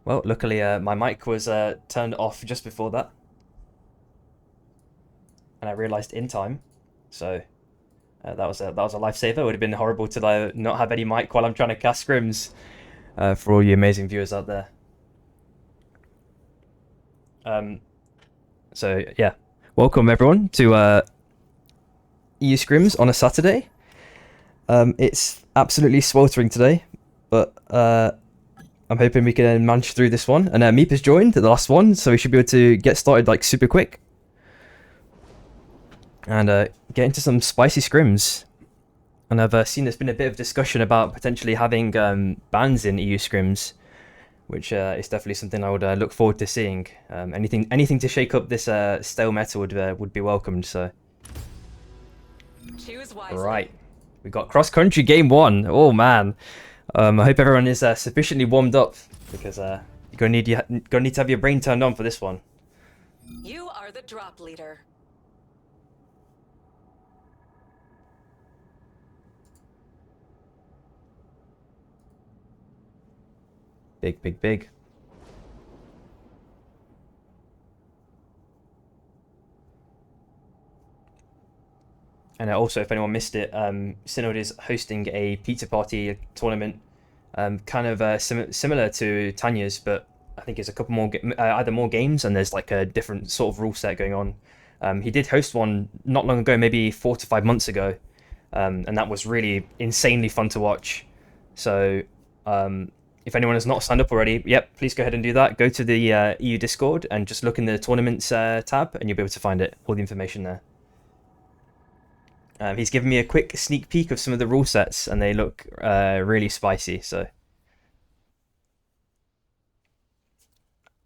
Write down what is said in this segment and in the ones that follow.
Well, luckily my mic was turned off just before that. And I realised in time. So that was a lifesaver. It would have been horrible to not have any mic while I'm trying to cast scrims for all you amazing viewers out there. So yeah, welcome everyone to EU Scrims on a Saturday. It's absolutely sweltering today, but I'm hoping we can manage through this one. And Meep has joined the last one, so we should be able to get started like super quick. And get into some spicy scrims. And I've seen there's been a bit of discussion about potentially having bans in EU Scrims, which is definitely something I would look forward to seeing. Anything to shake up this stale meta would be welcomed. So, choose wisely. Right, we got cross country game 1. Oh man, I hope everyone is sufficiently warmed up because you're gonna need to have your brain turned on for this one. You are the drop leader. Big, big, big. And also, if anyone missed it, Synod is hosting a pizza party tournament, kind of similar to Tanya's, but I think it's a couple more, either more games, and there's like a different sort of rule set going on. He did host one not long ago, maybe 4 to 5 months ago, and that was really insanely fun to watch. So, if anyone has not signed up already, yep, please go ahead and do that. Go to the EU Discord and just look in the tournaments tab, and you'll be able to find it, all the information there. He's given me a quick sneak peek of some of the rule sets, and they look really spicy. So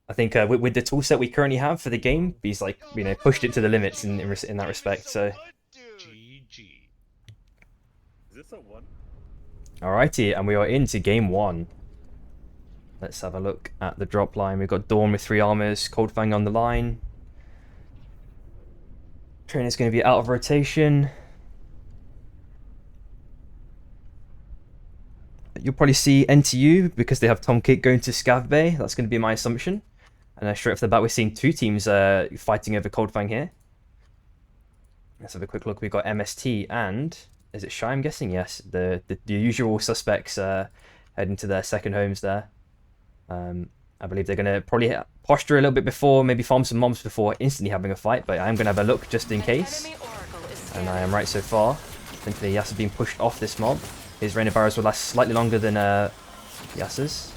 I think with the tool set we currently have for the game, he's like pushed it to the limits in that respect. So GG. Is this a 1? Alrighty, and we are into game 1. Let's have a look at the drop line. We've got Dawn with 3 armors, Coldfang on the line. Trainer's going to be out of rotation. You'll probably see NTU because they have Tom Kick going to Scav Bay. That's going to be my assumption. And straight off the bat, we're seeing 2 teams fighting over Coldfang here. Let's have a quick look. We've got MST and... is it Shy, I'm guessing? Yes, the usual suspects heading to their second homes there. I believe they're going to probably posture a little bit before, maybe farm some mobs before instantly having a fight, but I'm going to have a look just in case. And I am right so far. Thankfully, Yasa being pushed off this mob. His Rain of Barrows will last slightly longer than Yasa's.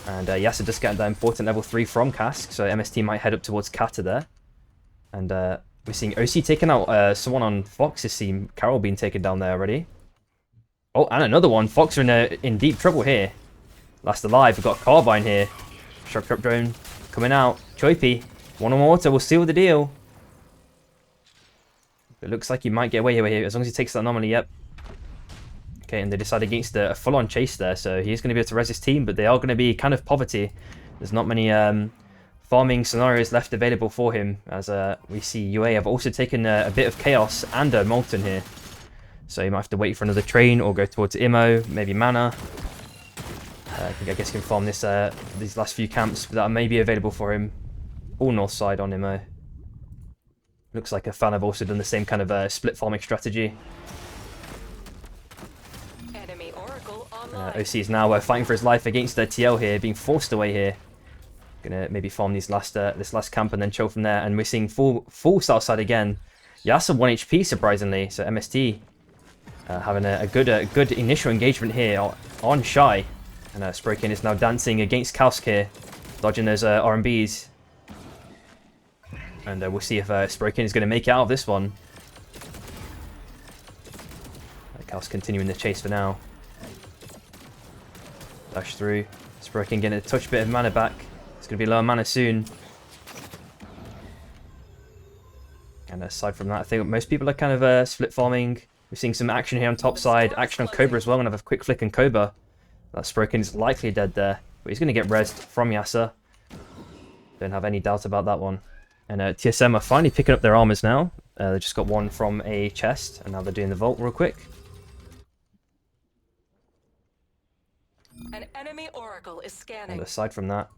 And Yasa just getting that important level 3 from Cask, so MST might head up towards Kata there. And we're seeing OC taking out someone on Fox's team. Carol being taken down there already. Oh, and another one. Fox are in deep trouble here. Last alive. We've got Carbine here. Shock Trap Drone coming out. Choipy. 1 on water will seal the deal. It looks like he might get away here as long as he takes that anomaly. Yep. Okay, and they decide against a full-on chase there, so he's going to be able to res his team, but they are going to be kind of poverty. There's not many farming scenarios left available for him, as we see UA have also taken a bit of Chaos and a Molten here. So you might have to wait for another train or go towards Immo, maybe Mana. I guess he can farm these last few camps that may be available for him. All north side on Immo. Looks like a fan have also done the same kind of split farming strategy. OC is now fighting for his life against TL here, being forced away here. Gonna maybe farm this last camp and then chill from there. And we're seeing full south side again. Yasa 1 HP surprisingly, so MST having a good initial engagement here on Shy. And Sprokin is now dancing against Kausk here, dodging those RMBs. And we'll see if Sprokin is going to make it out of this one. Kausk continuing the chase for now. Dash through. Sprokin getting a touch bit of mana back. It's going to be low mana soon. And aside from that, I think most people are kind of split farming. We're seeing some action here on top side. Action on Cobra as well. I'm going to have a quick flick on Cobra. That Sprokin is likely dead there. But he's going to get rezzed from Yasa. Don't have any doubt about that one. And TSM are finally picking up their armors now. They just got one from a chest. And now they're doing the vault real quick. An enemy oracle is And scanning. aside from that,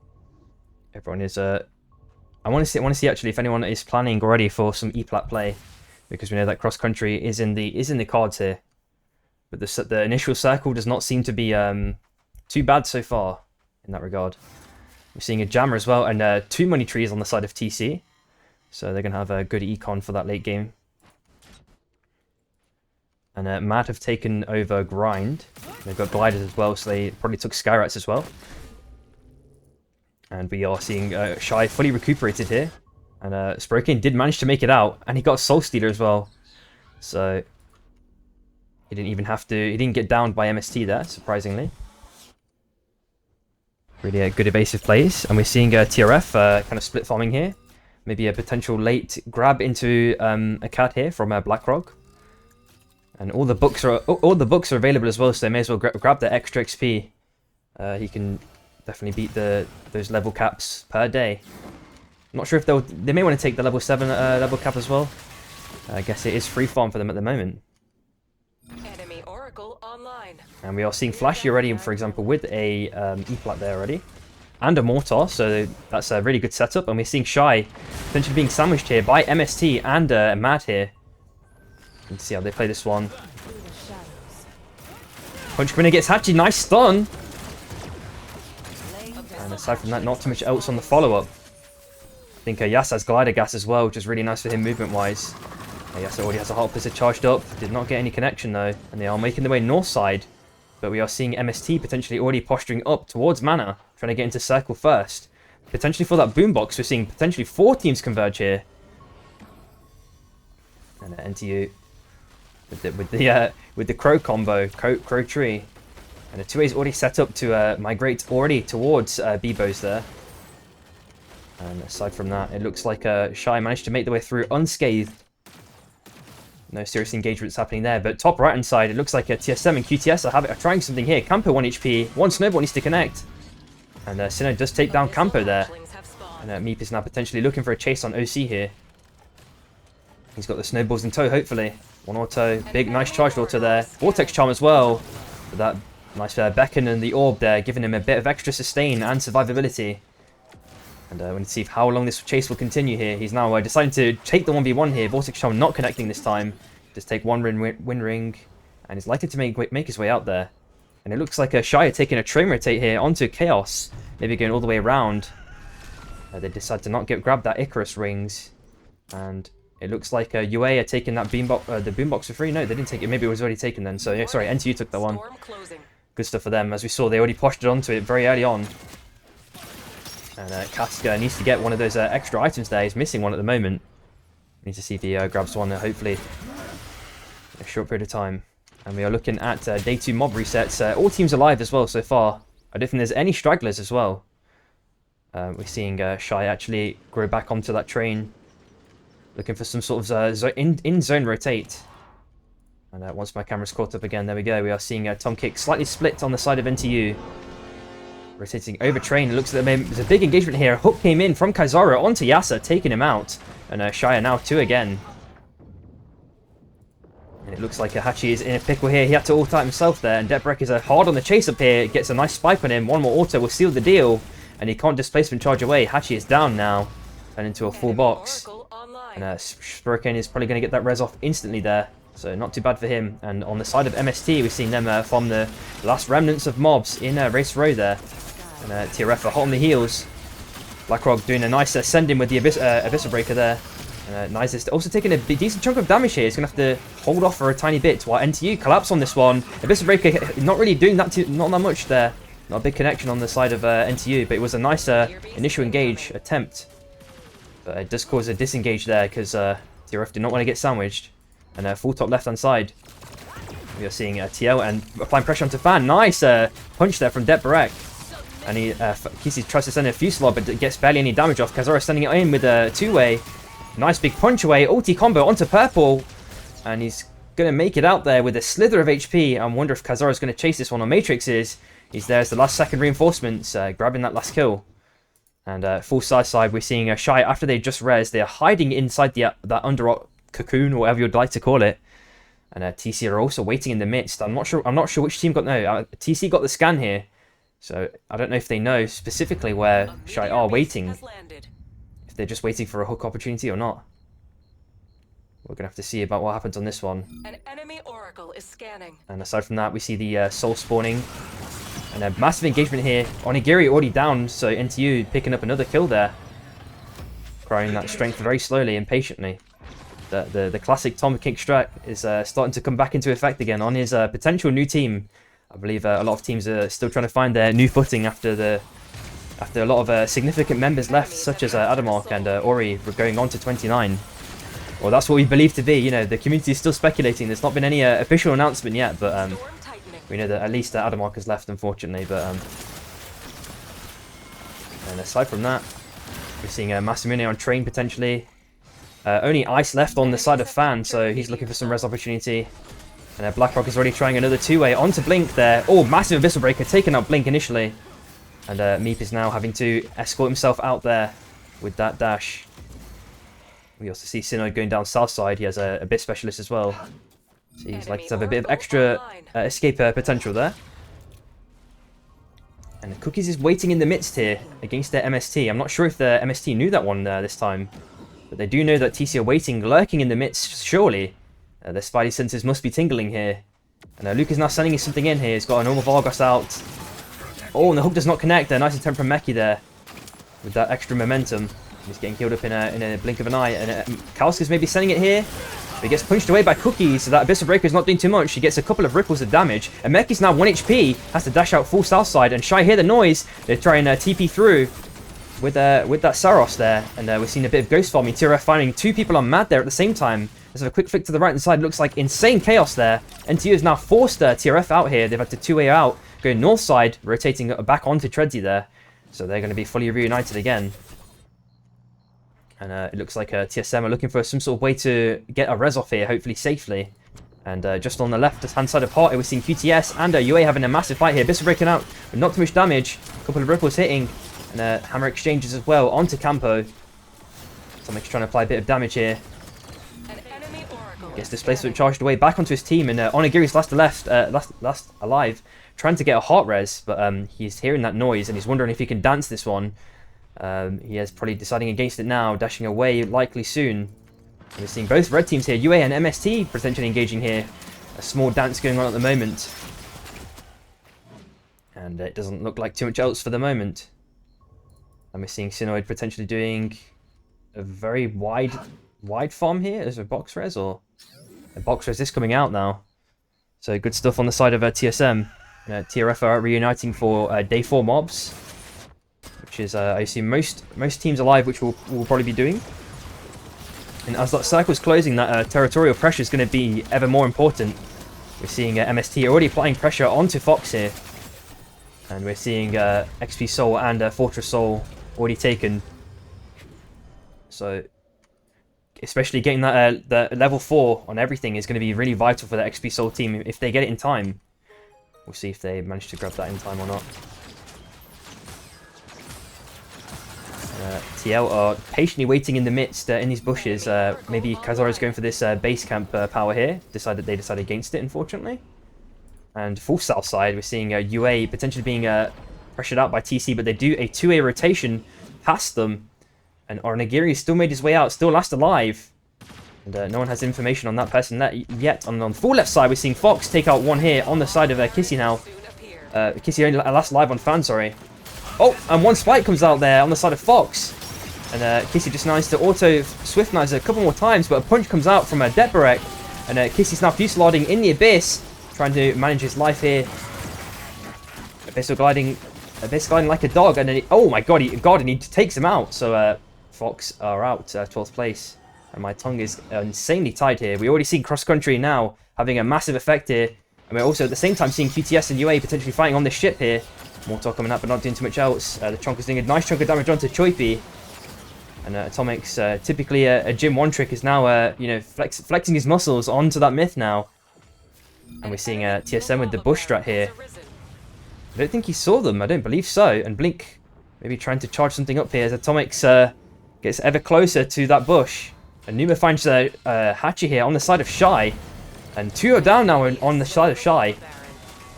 everyone is I want to see actually if anyone is planning already for some E-plat play, because we know that cross country is in the cards here. But the initial circle does not seem to be too bad so far in that regard. We're seeing a jammer as well, and 2 money trees on the side of TC, so they're gonna have a good econ for that late game. And Mad have taken over Grind. They've got Gliders as well, so they probably took Skyrats as well. And we are seeing Shy fully recuperated here. And Sprokin did manage to make it out, and he got Soul Stealer as well. So he didn't even have to, he didn't get downed by MST there, surprisingly. Really good evasive plays. And we're seeing TRF kind of split farming here. Maybe a potential late grab into a cat here from Blackrock. And all the books are available as well, so they may as well grab the extra XP. He can definitely beat those level caps per day. I'm not sure if they may want to take the level 7 level cap as well. I guess it is free farm for them at the moment. Enemy oracle online. And we are seeing Flashy already, for example, with a E-plat there already. And a Mortar, so that's a really good setup. And we're seeing Shy potentially being sandwiched here by MST and Mad here. You can see how they play this one. Punch Winner gets Hachi, nice stun! And aside from that, not too much else on the follow-up. I think Yas has Glider Gas as well, which is really nice for him movement-wise. Yas already has a Heart Blizzard charged up. Did not get any connection though, and they are making their way north side. But we are seeing MST potentially already posturing up towards Mana, trying to get into circle first. Potentially for that boombox, we're seeing potentially 4 teams converge here. And NTU with the Crow combo, Crow tree. And the 2A is already set up to migrate already towards Bebo's there. And aside from that, it looks like Shy managed to make their way through unscathed. No serious engagements happening there, but top right hand side, it looks like a TSM and QTS are trying something here. Campo 1 HP, 1 Snowball needs to connect. And Sinnoh does take down Campo there. And Meep is now potentially looking for a chase on OC here. He's got the Snowballs in tow, hopefully. 1 auto, big, nice charged auto there. Vortex Charm as well. With that nice beckon and the orb there, giving him a bit of extra sustain and survivability. And we need to see how long this chase will continue here. He's now deciding to take the 1v1 here. Vortex Charm not connecting this time. Just take one win ring. And he's likely to make his way out there. And it looks like Shia taking a train rotate here onto Chaos. Maybe going all the way around. They decide to not grab that Icarus rings. And it looks like UA are taking that the boombox for free. No, they didn't take it. Maybe it was already taken then. So, yeah, sorry, NTU took that one. Good stuff for them. As we saw, they already postured onto it very early on. And Kaska needs to get one of those extra items there. He's missing one at the moment. Need to see if he grabs one, hopefully, in a short period of time. And we are looking at day 2 mob resets. All teams alive as well so far. I don't think there's any stragglers as well. We're seeing Shy actually grow back onto that train. Looking for some sort of in-zone rotate. And once my camera's caught up again, there we go. We are seeing Tom Kick slightly split on the side of NTU. Rotating over train. It looks like there's a big engagement here. Hook came in from Kaizara onto Yasa, taking him out. And Shia now 2 again. And it looks like Hachi is in a pickle here. He had to ult out himself there. And Deprek is hard on the chase up here. Gets a nice spike on him. One more auto will seal the deal. And he can't displacement charge away. Hachi is down now. Turned into a full box. And Spurken is probably going to get that res off instantly there. So not too bad for him. And on the side of MST, we've seen them farm the last remnants of mobs in Race Row there. And TRF are hot on the heels. Blackrock doing a nice send-in with the Abyssal Breaker there. And Nice is also taking a decent chunk of damage here. He's going to have to hold off for a tiny bit while NTU collapse on this one. Abyssal Breaker not really doing that not that much there. Not a big connection on the side of NTU, but it was a nice initial engage attempt. But it does cause a disengage there because TRF did not want to get sandwiched. And full top left-hand side. We are seeing TL and applying pressure onto Fan. Nice punch there from Deprek. And Kisi tries to send a Fusillade, but gets barely any damage off. Kazara sending it in with a 2-way. Nice big punch away. Ulti combo onto Purple. And he's going to make it out there with a slither of HP. I wonder if Kazara is going to chase this one, or Matrix is. He's there as the last second reinforcements, grabbing that last kill. And full side, we're seeing Shy after they just res. They are hiding inside that under cocoon, or whatever you'd like to call it. And TC are also waiting in the midst. I'm not sure which team got... No, TC got the scan here. So I don't know if they know specifically where A Shy meteor are base waiting, has landed. if they're just waiting for a hook opportunity or not. We're going to have to see about what happens on this one. An enemy oracle is scanning. And aside from that, we see the soul spawning. And a massive engagement here. Onigiri already down, so NTU picking up another kill there. Growing that strength very slowly and patiently. The classic Tom Kick strat is starting to come back into effect again on his potential new team. I believe a lot of teams are still trying to find their new footing after a lot of significant members left, such as Adamark and Ori going on to 29. Well, that's what we believe to be. You know, the community is still speculating. There's not been any official announcement yet, but Storm tightening. we know that at least Adamark has left, unfortunately. But and aside from that, we're seeing Masamune on train potentially. Only Ice left on the side of Fan, so he's looking for some res opportunity. And Blackrock is already trying another two-way onto Blink there. Oh, massive Abyssal Breaker taking out Blink initially. And Meep is now having to escort himself out there with that dash. We also see Synoid going down south side. He has a Abyss Specialist as well. So he's likely to have a bit of extra escape potential there. And Cookies is waiting in the midst here against their MST. I'm not sure if the MST knew that one this time. But they do know that TC are waiting, lurking in the midst, surely. Their spidey senses must be tingling here. And Luke is now sending something in here. He's got a normal Vargas out. Oh, and the hook does not connect. Nice attempt from Meki there. With that extra momentum. He's getting killed up in a blink of an eye. And Kauska's maybe sending it here. But he gets punched away by Cookies. So that Abyssal Breaker is not doing too much. He gets a couple of ripples of damage. And Meki's now 1 HP. Has to dash out full south side. And Shy hear the noise. They're trying to TP through. With that Saros there, and we're seeing a bit of ghost farming. TRF finding 2 people on Mad there at the same time. There's a quick flick to the right hand side. Looks like insane chaos there. NTU has now forced TRF out here. They've had to two-way out, going north side, rotating back onto Treadsy there. So they're going to be fully reunited again. And it looks like TSM are looking for some sort of way to get a res off here, hopefully safely. And just on the left-hand side of Party, we're seeing QTS and UA having a massive fight here. Abyssal breaking out with not too much damage. A couple of ripples hitting. And hammer exchanges as well onto Campo. Something's trying to apply a bit of damage here. Gets displacement charged away back onto his team, and Onigiri's last alive, trying to get a heart res, but he's hearing that noise and he's wondering if he can dance this one. He is probably deciding against it now, dashing away likely soon. And we're seeing both red teams here, UA and MST potentially engaging here. A small dance going on at the moment. And it doesn't look like too much else for the moment. And we're seeing Synoid potentially doing a very wide farm here. Is there a box res or a box res is coming out now? So good stuff on the side of TSM. TRF are reuniting for day 4 mobs, which is I assume most teams alive, which we'll probably be doing. And as that circle's closing, that territorial pressure is going to be ever more important. We're seeing MST already applying pressure onto Fox here. And we're seeing XP Soul and Fortress Soul already taken. So, especially getting that the level 4 on everything is going to be really vital for the XP Soul team if they get it in time. We'll see if they manage to grab that in time or not. TL are patiently waiting in the midst in these bushes. Maybe Kazora's going for this base camp power here. They decided against it, unfortunately. And full south side, we're seeing UA potentially being pressured out by TC, but they do a 2-way rotation past them. And Onigiri still made his way out, still last alive. And no one has information on that person yet. And on the full left side, we're seeing Fox take out one here on the side of Kissy now. Kissy only last live on Fan, sorry. Oh, and one spike comes out there on the side of Fox. And Kissy just managed to auto Swift Knives a couple more times, but a punch comes out from Deborek. And Kissy's now fusillading in the Abyss, trying to manage his life here. Abyss gliding like a dog, and then oh my god, and he takes him out. So Fox are out, 12th place. And my tongue is insanely tied here. We already see cross country now having a massive effect here. And we're also at the same time seeing QTS and UA potentially fighting on this ship here. Mortar coming up but not doing too much else. The Chonk is doing a nice chunk of damage onto Choipy. And Atomic's, typically a Gym 1 trick, is now flexing his muscles onto that myth now. And we're seeing TSM with the bush strat here. I don't think he saw them, I don't believe so. And Blink maybe trying to charge something up here as Atomic's gets ever closer to that bush. And Numa finds Hachi here on the side of Shy. And 2 are down now on the side of Shy.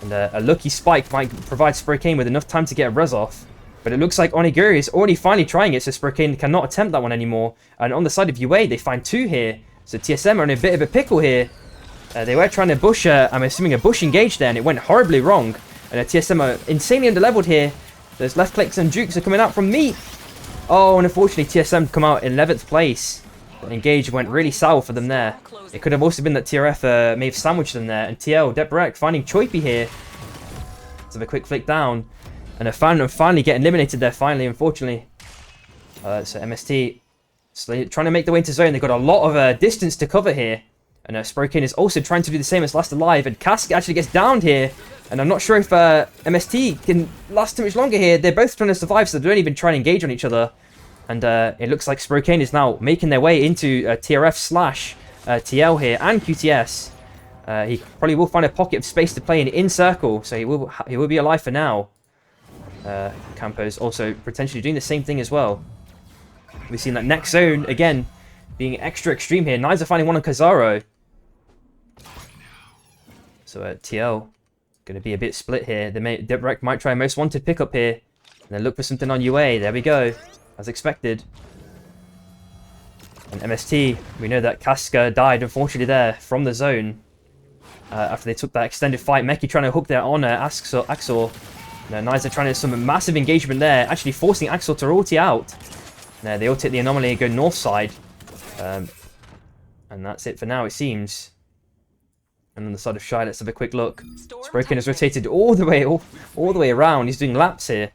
And a lucky spike might provide Spurricane with enough time to get a res off. But it looks like Onigiri is already finally trying it, so Spurricane cannot attempt that one anymore. And on the side of UA, they find 2 here. So TSM are in a bit of a pickle here. They were trying to bush, I'm assuming a bush engage there, and it went horribly wrong. And TSM are insanely underleveled here. Those left clicks and jukes are coming out from me. Oh, and unfortunately TSM come out in 11th place. The engage went really sour for them there. It could have also been that TRF may have sandwiched them there. And TL, Deborek finding Choipy here. Let's have a quick flick down. And a fan finally getting eliminated there, finally, unfortunately. So MST trying to make their way into zone. They've got a lot of distance to cover here. And Spurricane is also trying to do the same as Last Alive. And Cask actually gets downed here. And I'm not sure if MST can last too much longer here. They're both trying to survive, so they don't even try and engage on each other. And it looks like Spurricane is now making their way into TRF slash TL here and QTS. He probably will find a pocket of space to play in circle, so he will be alive for now. Campo's also potentially doing the same thing as well. We've seen that next zone again being extra extreme here. Knives are finding one on Kazaro. So TL going to be a bit split here. Deborek might try Most Wanted pickup here. And then look for something on UA. There we go. As expected. And MST, we know that Casca died unfortunately there from the zone. After they took that extended fight. Meki trying to hook there on Axel. Knives are trying to some massive engagement there. Actually forcing Axel to ulti out. Now they ulti the anomaly and go north side. And that's it for now, it seems. And on the side of Shy, let's have a quick look. Spurricane has rotated all the way around. He's doing laps here.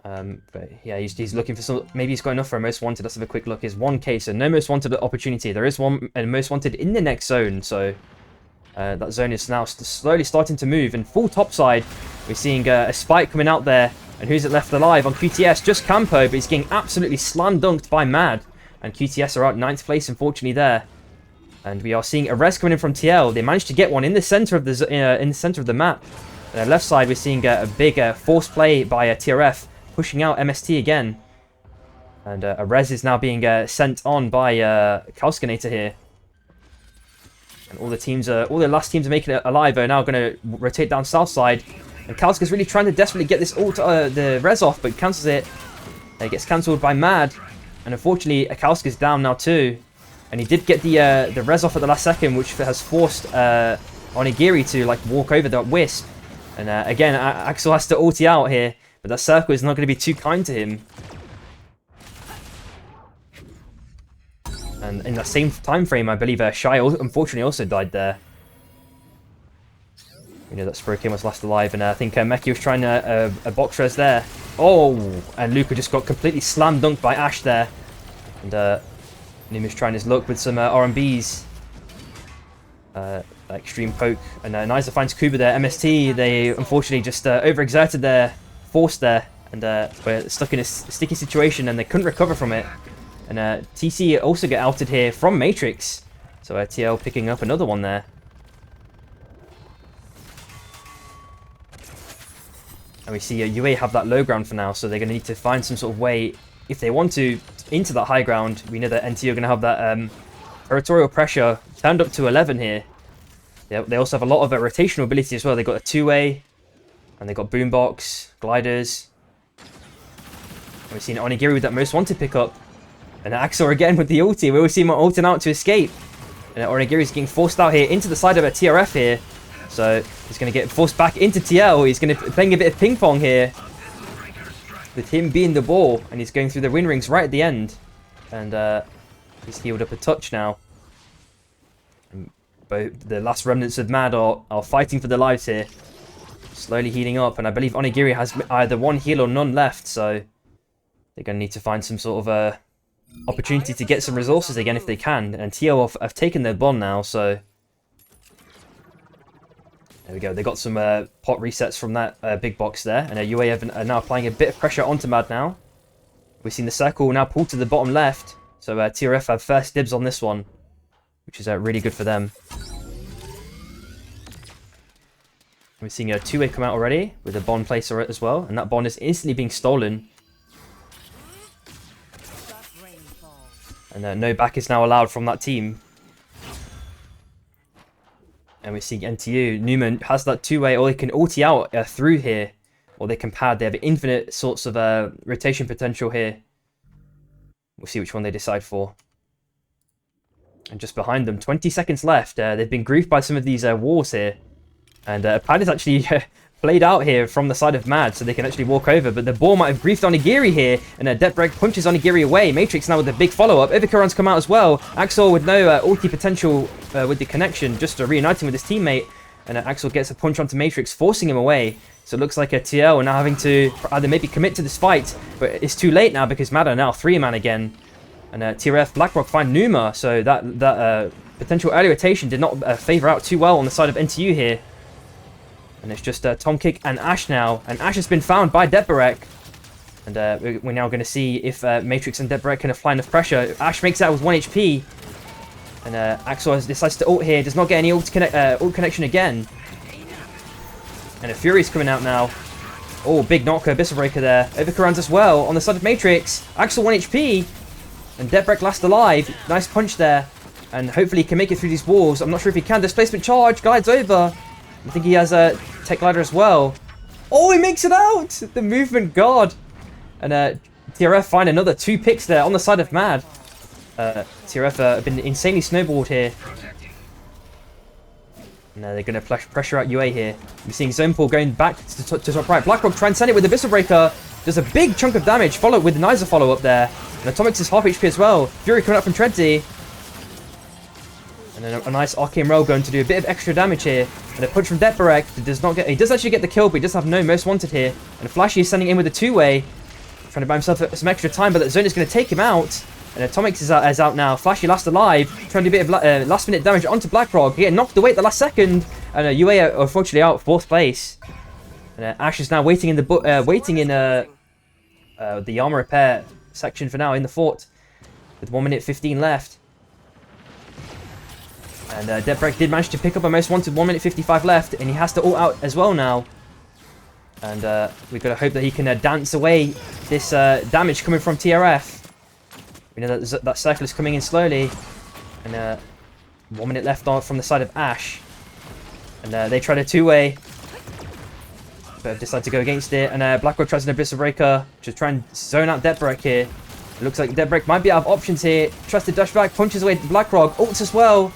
But yeah, he's looking for some. Maybe he's got enough for a Most Wanted. Let's have a quick look. Is 1k, so no Most Wanted opportunity. There is one Most Wanted in the next zone, so that zone is now slowly starting to move. And full top side, we're seeing a spike coming out there. And who's it left alive on QTS? Just Campo, but he's getting absolutely slam dunked by Mad. And QTS are out 9th place, unfortunately there. And we are seeing a res coming in from TL. They managed to get one in the center of the map. On the left side, we're seeing a big force play by TRF, pushing out MST again. And a res is now being sent on by Kalskinator here. And all the last teams are making it alive are now going to rotate down south side. And Kalska's really trying to desperately get this the res off, but cancels it. It gets cancelled by Mad. And unfortunately, Kalska's down now too. And he did get the res off at the last second, which has forced Onigiri to like walk over that Wisp. And again, Axel has to ulti out here, but that circle is not going to be too kind to him. And in that same time frame, I believe Shy unfortunately also died there. We know that Spurricane was last alive, and I think Meki was trying a box res there. Oh, and Luca just got completely slam dunked by Ash there. And Nimu's trying his luck with some RMBs. Extreme poke. And Niza finds Kuba there. MST, they unfortunately just overexerted their force there. And were stuck in a sticky situation and they couldn't recover from it. And TC also get outed here from Matrix. So TL picking up another one there. And we see UA have that low ground for now, so they're going to need to find some sort of way, if they want to, into that high ground. We know that NT are going to have that territorial pressure turned up to 11 here. They also have a lot of rotational ability as well. They've got a two-way, and they've got boombox, gliders. And we've seen Onigiri with that Most Wanted pickup. And Axel again with the ulti. We always see him ulting out to escape. And Onigiri is getting forced out here into the side of a TRF here. So he's going to get forced back into TL. He's going to be playing a bit of ping pong here. With him being the ball. And he's going through the win rings right at the end. And he's healed up a touch now. And both the last remnants of Mad are fighting for their lives here. Slowly healing up. And I believe Onigiri has either one heal or none left. So they're going to need to find some sort of opportunity to get some resources again if they can. And TL have taken their bond now. So there we go. They got some pot resets from that big box there. And UA are now applying a bit of pressure onto Mad now. We've seen the circle now pulled to the bottom left. So TRF have first dibs on this one, which is really good for them. We're seeing a two-way come out already with a bond placer as well. And that bond is instantly being stolen. And no back is now allowed from that team. And we're seeing NTU. Newman has that two-way, or they can ulti out through here. Or they can pad. They have infinite sorts of rotation potential here. We'll see which one they decide for. And just behind them, 20 seconds left. They've been griefed by some of these walls here. And pad is actually played out here from the side of Mad, so they can actually walk over. But the ball might have griefed Onigiri here. And Deprek punches Onigiri away. Matrix now with a big follow-up. Ivikaran's come out as well. Axel with no ulti potential with the connection, just reuniting with his teammate. And Axel gets a punch onto Matrix, forcing him away. So it looks like a TL are now having to either maybe commit to this fight, but it's too late now because Mad are now 3-man again. And TRF BlackRock find Numa, so that potential early rotation did not favour out too well on the side of NTU here. And it's just Tom Kick and Ash now, and Ash has been found by Deborek. And we're now going to see if Matrix and Deborek can apply enough pressure. Ash makes out with 1 HP. And Axel decides to ult here, does not get any ult connection again. And a Fury's coming out now. Oh, big knocker, Abyssal Breaker there. Ivikaran's as well on the side of Matrix. Axel 1 HP. And Debrek last alive. Nice punch there. And hopefully he can make it through these walls. I'm not sure if he can. Displacement charge. Glides over. I think he has a tech glider as well. Oh, he makes it out. The movement god. And TRF find another 2 picks there on the side of Mad. TRF have been insanely snowballed here. And they're going to pressure out UA here. We're seeing Zone Pool going back to top right. BlackRock try and send it with the Abyssal Breaker. Does a big chunk of damage. Follow with the Nizer follow-up there. And Atomics is half HP as well. Fury coming up from Treadsy. And then a nice arcane roll going to do a bit of extra damage here. And a punch from Deborek. He does actually get the kill, but he does have no most wanted here. And Flashy is sending in with a 2-way. Trying to buy himself some extra time, but that Zone is going to take him out. And Atomics is out now. Flashy last alive. Trying to do a bit of last minute damage onto BlackRock. He get knocked away at the last second. And UA are unfortunately out 4th place. And Ash is now waiting in the the armor repair section for now in the fort. With 1 minute 15 left. And Deprek did manage to pick up a most wanted 1 minute 55 left. And he has to ult out as well now. And we've got to hope that he can dance away this damage coming from TRF. We know that circle is coming in slowly. And 1 minute left on from the side of Ash. And they tried a 2-way. But have decided to go against it. And BlackRock tries an Abyssal Breaker. Just try and zone out Debrek here. It looks like Debrek might be out of options here. Tries to dash back. Punches away BlackRock. Ults as well.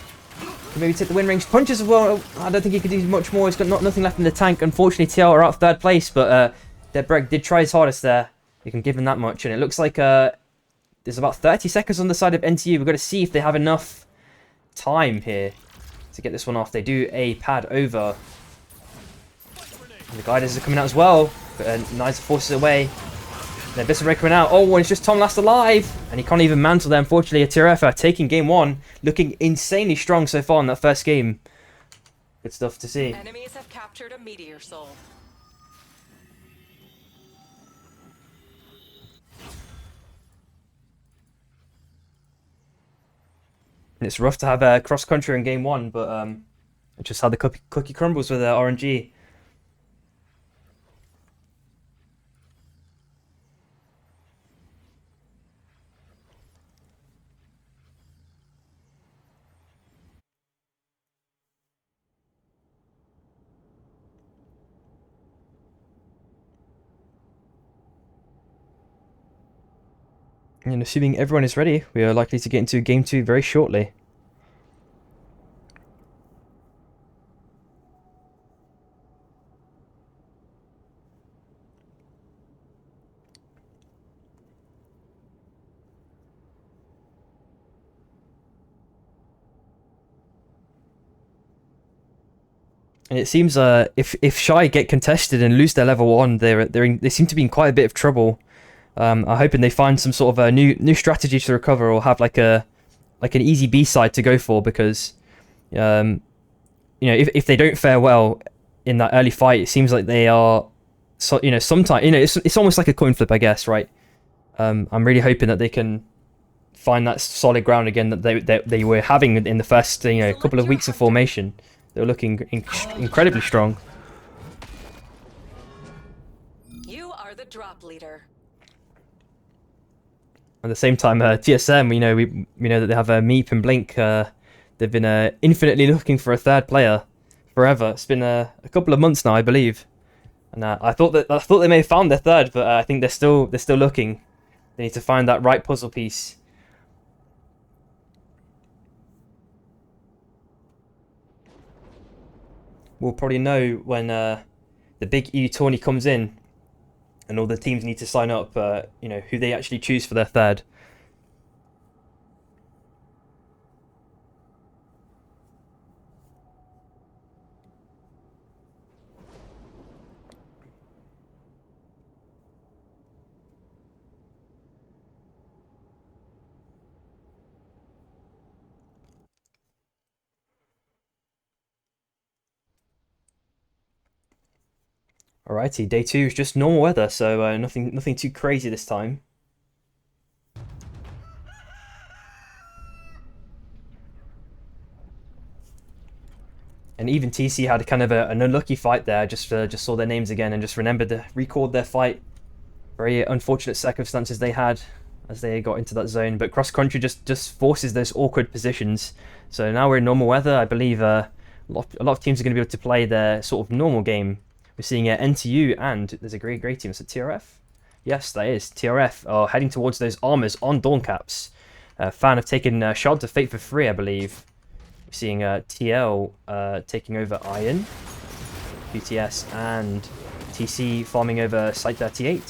Can maybe take the win range. Punches as well. I don't think he could do much more. He's got nothing left in the tank. Unfortunately, TL are out 3rd place. But Debrek did try his hardest there. You can give him that much. And it looks like there's about 30 seconds on the side of NTU. We've got to see if they have enough time here to get this one off. They do a pad over. And the Gliders are coming out as well. But Nizer forces away. The Abyssal Breaker coming out. Oh, and it's just Tom last alive. And he can't even mantle there. Unfortunately, a TRF taking game 1. Looking insanely strong so far in that first game. Good stuff to see. Enemies have captured a meteor soul. And it's rough to have a cross-country in game 1, but just how the cookie crumbles with RNG. And assuming everyone is ready, we are likely to get into game 2 very shortly. And it seems if Shy get contested and lose their level 1, they seem to be in quite a bit of trouble. I'm hoping they find some sort of a new strategy to recover, or have like an easy B side to go for, because if they don't fare well in that early fight, it seems like they are sometimes it's almost like a coin flip, I guess, right? I'm really hoping that they can find that solid ground again that they were having in the first couple of weeks of formation. They were looking incredibly strong. You are the drop leader. At the same time, TSM, we know that they have Meep and Blink. They've been infinitely looking for a 3rd player. forever. It's been a couple of months now, I believe. And I thought they may have found their third, but I think they're still looking. They need to find that right puzzle piece. We'll probably know when the big EU tourney comes in, and all the teams need to sign up. You know, who they actually choose for their third. Alrighty, day 2 is just normal weather, so nothing too crazy this time. And even TC had kind of an unlucky fight there. Just saw their names again and just remembered to record their fight. Very unfortunate circumstances they had as they got into that zone. But cross country just forces those awkward positions. So now we're in normal weather. I believe a lot of teams are going to be able to play their sort of normal game. We're seeing NTU and there's a great team. Is it TRF? Yes, that is. TRF are heading towards those armors on Dawn Caps. Fan have taken Shard to Fate for free, I believe. We're seeing TL taking over Iron, QTS, and TC farming over Site 38,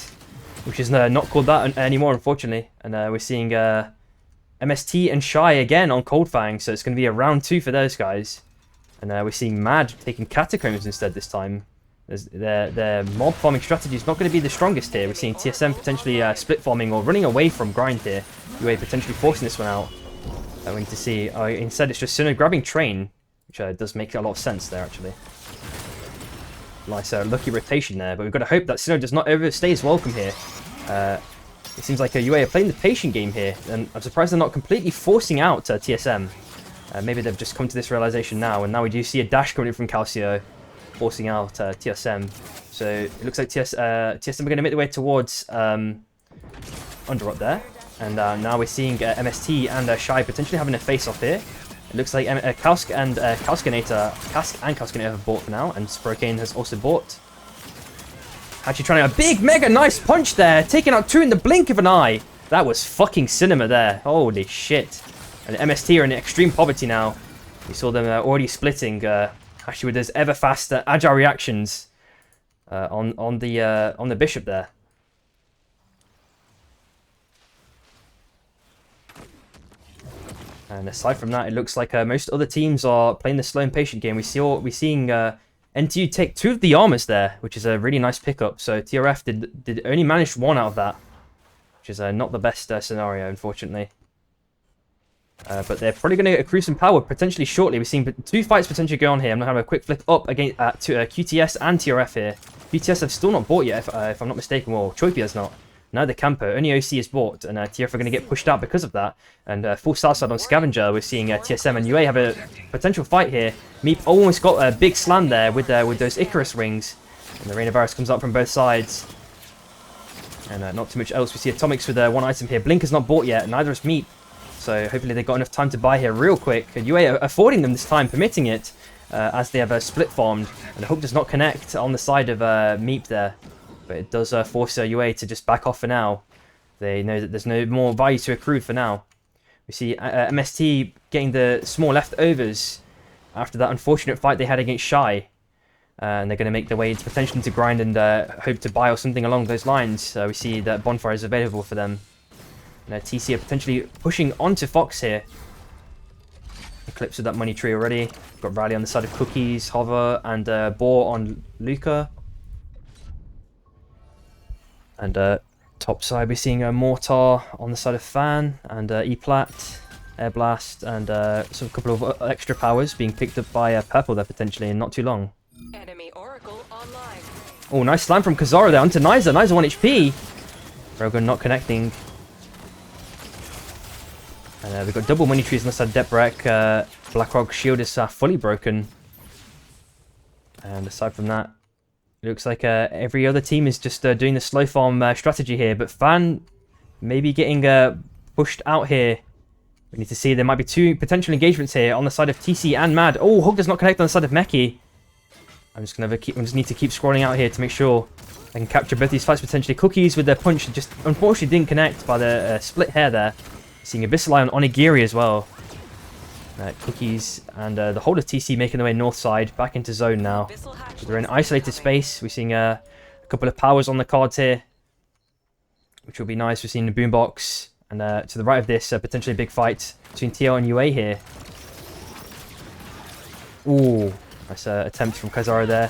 which is not called that anymore, unfortunately. And we're seeing MST and Shy again on Cold Fang, so it's going to be a round 2 for those guys. And we're seeing Mad taking Catacombs instead this time. Their mob farming strategy is not going to be the strongest here. We're seeing TSM potentially split farming or running away from grind here. UA potentially forcing this one out. We need to see. Instead, it's just Sinnoh grabbing Train, which does make a lot of sense there, actually. Nice lucky rotation there, but we've got to hope that Sinnoh does not overstay his welcome here. It seems like UA are playing the patient game here, and I'm surprised they're not completely forcing out TSM. Maybe they've just come to this realization now, and now we do see a dash coming in from Calcio, forcing out TSM. So it looks like TSM are going to make their way towards Underrot there. And now we're seeing MST and Shy potentially having a face-off here. It looks like Kausk and Kauskinator have bought for now, and Sprokane has also bought. Actually trying a big, mega nice punch there, taking out 2 in the blink of an eye. That was fucking cinema there. Holy shit. And MST are in extreme poverty now. We saw them already splitting, actually with those ever faster agile reactions on the Bishop there. And aside from that, it looks like most other teams are playing the slow and patient game. We're seeing NTU take 2 of the armors there, which is a really nice pickup. So TRF did only manage 1 out of that, which is not the best scenario, unfortunately. But they're probably going to accrue some power potentially shortly. We're seeing 2 fights potentially go on here. I'm going to have a quick flip up against QTS and TRF here. QTS have still not bought yet, if I'm not mistaken. Well, Choipi has not. Neither Campo, only OC is bought, and TRF are going to get pushed out because of that. And full Southside on Scavenger, we're seeing TSM and UA have a potential fight here. Meep almost got a big slam there with those Icarus rings. And the Rain of Varus comes out from both sides. And not too much else. We see Atomics with 1 item here. Blink is not bought yet, neither is Meep. So hopefully they've got enough time to buy here real quick. And UA are affording them this time, permitting it, as they have split farmed. And Hope does not connect on the side of Meep there. But it does force UA to just back off for now. They know that there's no more value to accrue for now. We see MST getting the small leftovers after that unfortunate fight they had against Shy. And they're going to make their way potentially into grind and hope to buy or something along those lines. We see that Bonfire is available for them. And TC are potentially pushing onto Fox here. Eclipse with that money tree already. Got Rally on the side of Cookies, Hover, and Boar on Luca. And top side, we're seeing a Mortar on the side of Fan, and E-Plat, Air Blast, and so a couple of extra powers being picked up by Purple there potentially in not too long. Enemy Oracle online. Oh, nice slam from Kazara there onto Niza. Niza 1 HP. Rogan not connecting. And we've got double money trees on the side of Deprek. Blackrock shield is fully broken. And aside from that, it looks like every other team is just doing the slow farm strategy here. But Fan maybe getting pushed out here. We need to see there might be 2 potential engagements here on the side of TC and Mad. Oh, Hug does not connect on the side of Meki. I'm just need to keep scrolling out here to make sure I can capture both these fights potentially. Cookies with their punch just unfortunately didn't connect by the split hair there. Seeing Abyssal Eye on Onigiri as well. Cookies and the whole of TC making their way north side back into zone now. So they're in isolated space. We're seeing a couple of powers on the cards here, which will be nice. We're seeing the boombox, and to the right of this, potentially a big fight between TL and UA here. Ooh, nice attempt from Kazara there,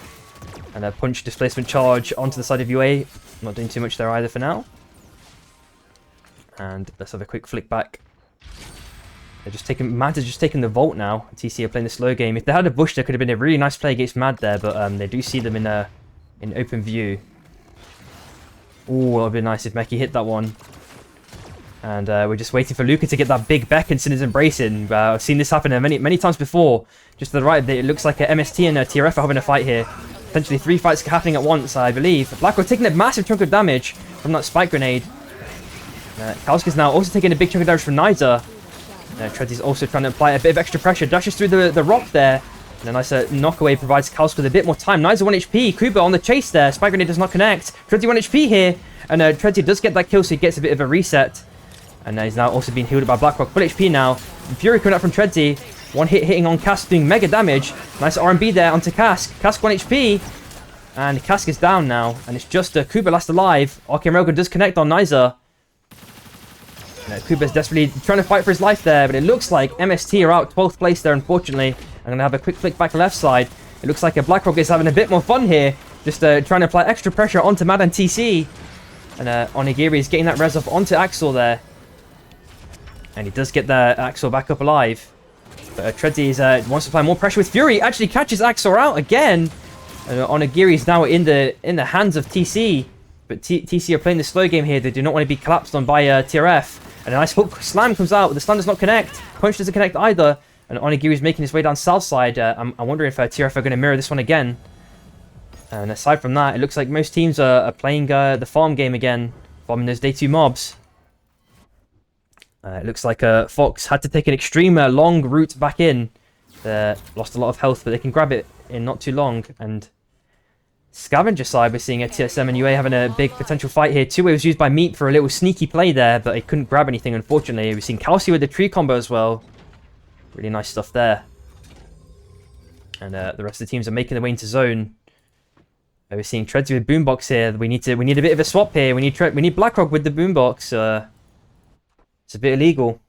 and a punch displacement charge onto the side of UA. Not doing too much there either for now. And let's have a quick flick back. They're just taking Mad is just taking the vault now. TC are playing the slow game. If they had a bush, there could have been a really nice play against Mad there, but they do see them in open view. Ooh, that would be nice if Meki hit that one. And we're just waiting for Luca to get that big Beck and Sinner's embracing. I've seen this happen many times before. Just to the right, it looks like a MST and a TRF are having a fight here. Potentially 3 fights happening at once, I believe. Blackwell taking a massive chunk of damage from that spike grenade. Kalski's now also taking a big chunk of damage from Nizer. Tredzy's also trying to apply a bit of extra pressure. Dashes through the rock there. And a nice knockaway provides Kalsk with a bit more time. Nizer 1 HP. Kuba on the chase there. Spike grenade does not connect. Tredzy 1 HP here. And Tredzy does get that kill, so he gets a bit of a reset. And he's now also being healed by Blackrock. Full HP now. Fury coming up from Tredzy. One hit hitting on Kask, doing mega damage. Nice R&B there onto Kask. Kask 1 HP. And Kask is down now. And it's just Kuba last alive. Arcane Railgun does connect on Nizer. Kuba's desperately trying to fight for his life there, but it looks like MST are out 12th place there, unfortunately. I'm going to have a quick flick back left side. It looks like Blackrock is having a bit more fun here, just trying to apply extra pressure onto Mad and TC. And Onigiri is getting that res off onto Axel there. And he does get the Axel back up alive. But Tredzy wants to apply more pressure with Fury. Actually catches Axel out again. And Onigiri is now in the hands of TC. But TC are playing the slow game here. They do not want to be collapsed on by TRF. And a nice hook slam comes out, but the stun does not connect. Punch doesn't connect either. And Onigiri is making his way down south side. I'm wondering if TRF are going to mirror this one again. And aside from that, it looks like most teams are playing the farm game again, farming those day 2 mobs. It looks like Fox had to take an extreme long route back in. Lost a lot of health, but they can grab it in not too long. And Scavenger side, we're seeing a TSM and UA having a big potential fight here. Two-way was used by Meat for a little sneaky play there, but he couldn't grab anything, unfortunately. We've seen Kalsi with the tree combo as well. Really nice stuff there. And the rest of the teams are making their way into zone. We're seeing Tredzy with Boombox here. We need a bit of a swap here. We need Blackrock with the Boombox. It's a bit illegal.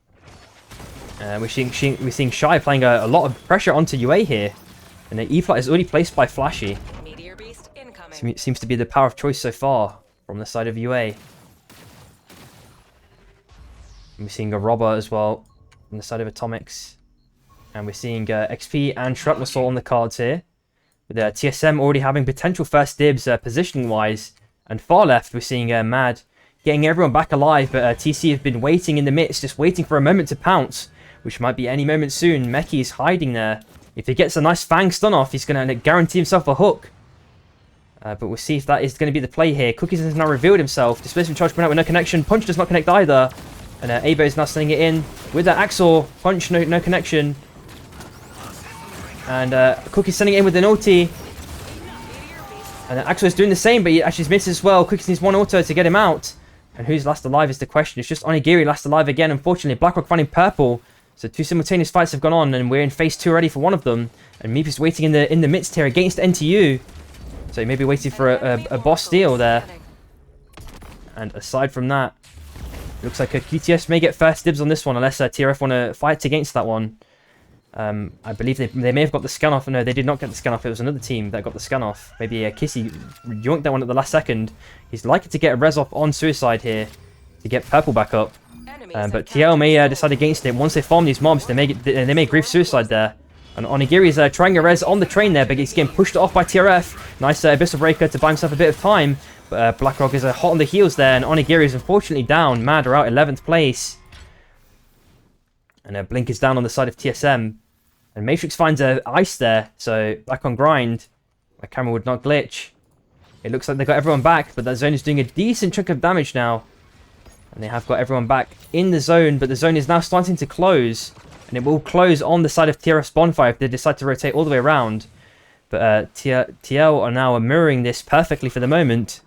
We're seeing Shy applying a lot of pressure onto UA here. And the E-Flat is already placed by Flashy. Seems to be the power of choice so far from the side of UA. And we're seeing a Robber as well on the side of Atomics. And we're seeing XP and Shrapnel Assault on the cards here. With TSM already having potential first dibs positioning-wise. And far left, we're seeing Mad getting everyone back alive. But TC have been waiting in the midst, just waiting for a moment to pounce. Which might be any moment soon. Meki is hiding there. If he gets a nice Fang stun off, he's going to guarantee himself a hook. But we'll see if that is going to be the play here. Cookies has now revealed himself. Displacement charge coming out with no connection. Punch does not connect either. And Abo is now sending it in with that Axel. Punch, no connection. And Cookies sending it in with an ulti. And Axel is doing the same, but he actually misses as well. Cookies needs one auto to get him out. And who's last alive is the question. It's just Onigiri last alive again, unfortunately. Blackrock finding purple. So 2 simultaneous fights have gone on, and we're in phase 2 already for one of them. And Meep is waiting in the midst here against NTU. So he may be waiting for a boss steal there. And aside from that, looks like a QTS may get first dibs on this one, unless TRF want to fight against that one. I believe they may have got the scan off. No, they did not get the scan off. It was another team that got the scan off. Maybe Kissy yoinked that one at the last second. He's likely to get a res off on Suicide here to get purple back up. But TL may decide against it. Once they farm these mobs, they may grief Suicide there. And Onigiri is trying a res on the train there, but he's getting pushed off by TRF. Nice Abyssal Breaker to buy himself a bit of time. But Blackrock is hot on the heels there, and Onigiri is unfortunately down. Mad are out 11th place. And Blink is down on the side of TSM. And Matrix finds Ice there, so back on grind. My camera would not glitch. It looks like they got everyone back, but that zone is doing a decent chunk of damage now. And they have got everyone back in the zone, but the zone is now starting to close. And it will close on the side of TRF's bonfire if they decide to rotate all the way around. But TL are now mirroring this perfectly for the moment.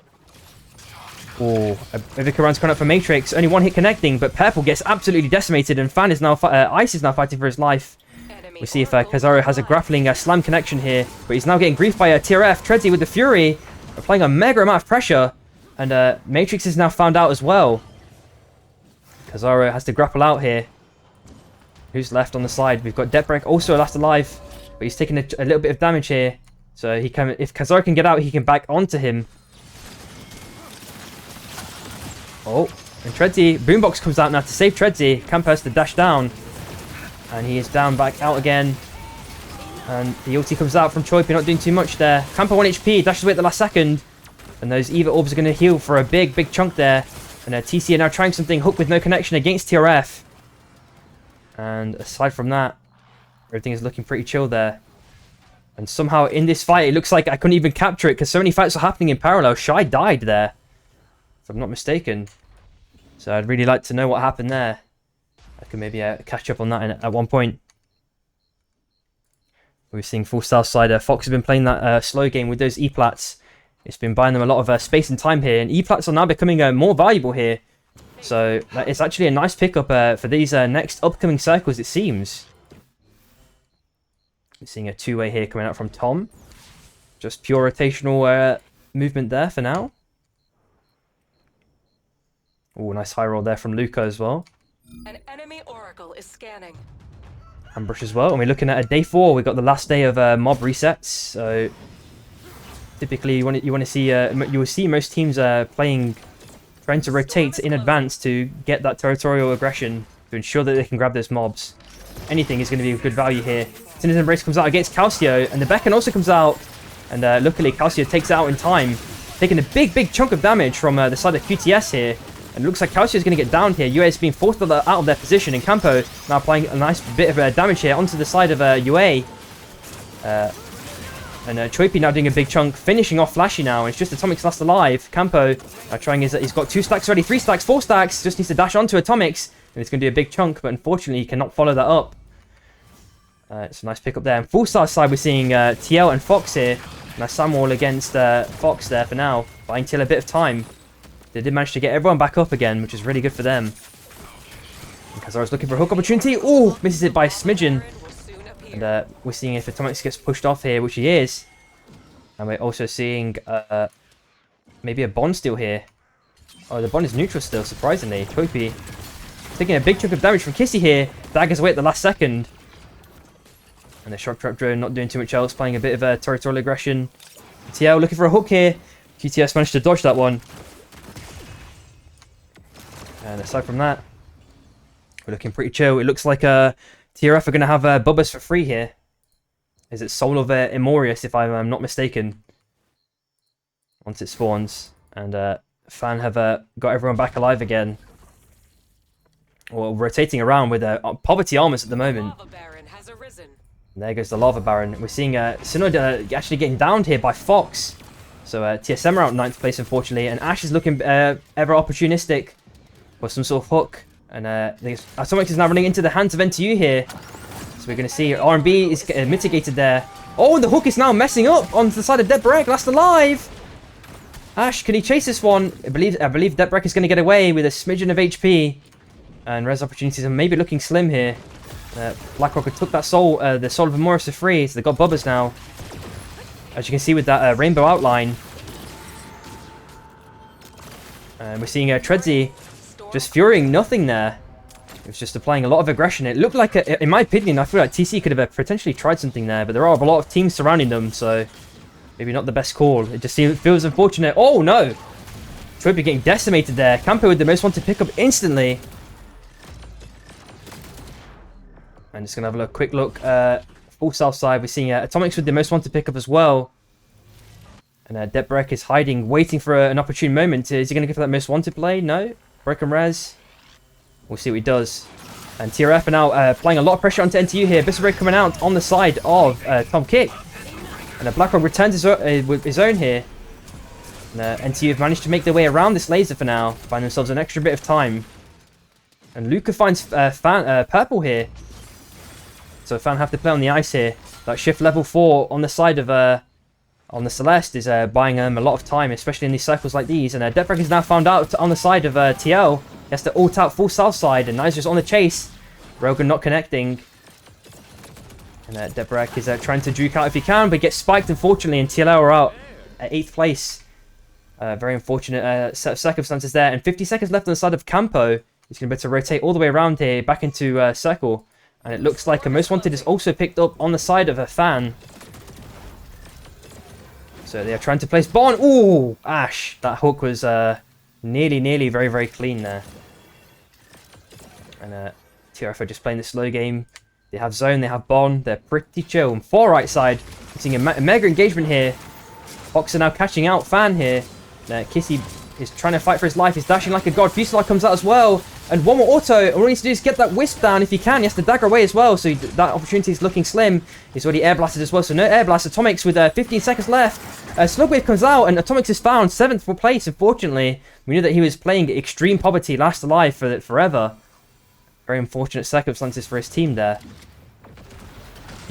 Oh, Ivica coming up for Matrix. Only one hit connecting, but Purple gets absolutely decimated, and Fan is now Ice is now fighting for his life. We see if Kazaro has a grappling slam connection here, but he's now getting griefed by TRF. Treadsy with the Fury, applying a mega amount of pressure, and Matrix is now found out as well. Kazaro has to grapple out here. Who's left on the side? We've got Deathbreak also last alive, but he's taking a little bit of damage here. So he can, if Kazaro can get out, he can back onto him. Oh, and Treadsy, Boombox comes out now to save Treadsy. Campo has to dash down, and he is down back out again. And the ulti comes out from Choipi, not doing too much there. Campo 1 HP, dashes away at the last second, and those Eva orbs are going to heal for a big chunk there. And TC are now trying something, Hook with no connection against TRF. And aside from that, everything is looking pretty chill there. And somehow in this fight, it looks like I couldn't even capture it because so many fights are happening in parallel. Shy died there, if I'm not mistaken. So I'd really like to know what happened there. I could maybe catch up on that at one point. We're seeing full south side. Fox has been playing that slow game with those E-plats. It's been buying them a lot of space and time here. And E-plats are now becoming more valuable here. So it's actually a nice pickup for these next upcoming circles, it seems. We're seeing a two-way here coming out from Tom. Just pure rotational movement there for now. Oh, nice high roll there from Luca as well. An enemy oracle is scanning. Ambush as well. And we're looking at a day 4. We've got the last day of mob resets. So typically you want to see you will see most teams trying to rotate in advance to get that territorial aggression to ensure that they can grab those mobs. Anything is going to be of good value here. Sinner's Embrace comes out against Calcio, and the Beacon also comes out, and luckily Calcio takes it out in time, taking a big chunk of damage from the side of QTS here. And it looks like Calcio is going to get down here. UA is being forced out of their position, and Campo now applying a nice bit of damage here onto the side of UA. And Choipi now doing a big chunk, finishing off Flashy now, and it's just Atomic's last alive. Campo trying he's got 2 stacks already, 3 stacks, 4 stacks, just needs to dash onto Atomics, and it's going to do a big chunk, but unfortunately he cannot follow that up. It's a nice pick up there. And full star side we're seeing TL and Fox here. Now Samuel against Fox there for now, buying TL a bit of time. They did manage to get everyone back up again, which is really good for them. Because I was looking for a hook opportunity. Oh, misses it by a smidgen. And we're seeing if Atomics gets pushed off here, which he is. And we're also seeing maybe a Bond steal here. Oh, the Bond is neutral still, surprisingly. Choipi taking a big chunk of damage from Kissy here. Daggers away at the last second. And the Shock Trap Drone not doing too much else, playing a bit of territorial aggression. TL looking for a hook here. QTS managed to dodge that one. And aside from that, we're looking pretty chill. It looks like TRF are going to have Bubbas for free here. Is it Soul of Immorius, if I'm not mistaken? Once it spawns. And Fan have got everyone back alive again. Well, rotating around with Poverty Armors at the moment. Lava Baron has arisen. And there goes the Lava Baron. We're seeing Synod actually getting downed here by Fox. So TSM are out 9th place, unfortunately. And Ash is looking ever opportunistic for some sort of hook. And Atomics is now running into the hands of NTU here. So we're going to see R&B is mitigated there. Oh, the hook is now messing up onto the side of Deathbreak. Last alive. Ash, can he chase this one? I believe Deathbreak is going to get away with a smidgen of HP. And res opportunities are maybe looking slim here. Blackrock took that soul, the Soul of Immortus for free. So they've got Bubbas now. As you can see with that rainbow outline. And we're seeing Treadsy just furying nothing there. It was just applying a lot of aggression. It looked like, in my opinion, I feel like TC could have potentially tried something there, but there are a lot of teams surrounding them, so maybe not the best call. It just feels unfortunate. Oh no! Choipi getting decimated there. Campo with the most wanted pickup instantly. I'm just gonna have a quick look. Full south side, we're seeing Atomics with the most wanted pickup as well. And Deathbreak is hiding, waiting for an opportune moment. Is he gonna go for that most wanted play? No. Break and res. We'll see what he does. And TRF are now applying a lot of pressure onto NTU here. Bismarck coming out on the side of Tom Kick. And Blackrock returns with his own here. And NTU have managed to make their way around this laser for now. Find themselves an extra bit of time. And Luca finds Purple here. So Fan have to play on the ice here. That shift level 4 on the side of on the Celeste is buying him a lot of time, especially in these circles like these. And Deathbreak is now found out on the side of TL. He has to ult out full south side, and now he's just on the chase. Rogan not connecting. And Deathbreak is trying to juke out if he can, but gets spiked, unfortunately, and TLL are out at 8th place. Very unfortunate set of circumstances there. And 50 seconds left on the side of Campo. He's going to be able to rotate all the way around here, back into circle. And it looks like a Most Wanted is also picked up on the side of a Fan. So they are trying to place Bond. Ooh, Ash. That hook was nearly very, very clean there. And TRF are just playing the slow game. They have zone, they have Bond. They're pretty chill. And 4 right side. We're seeing a mega engagement here. Fox are now catching out Fan here. Kissy is trying to fight for his life. He's dashing like a god. Fuselaar comes out as well. And one more auto. All he needs to do is get that wisp down if he can. He has to dagger away as well. So that opportunity is looking slim. He's already air blasted as well. So no air blast. Atomics with 15 seconds left. Slugwave comes out and Atomics is found. 7th place, unfortunately. We knew that he was playing extreme poverty, last alive for forever. Very unfortunate circumstances for his team there.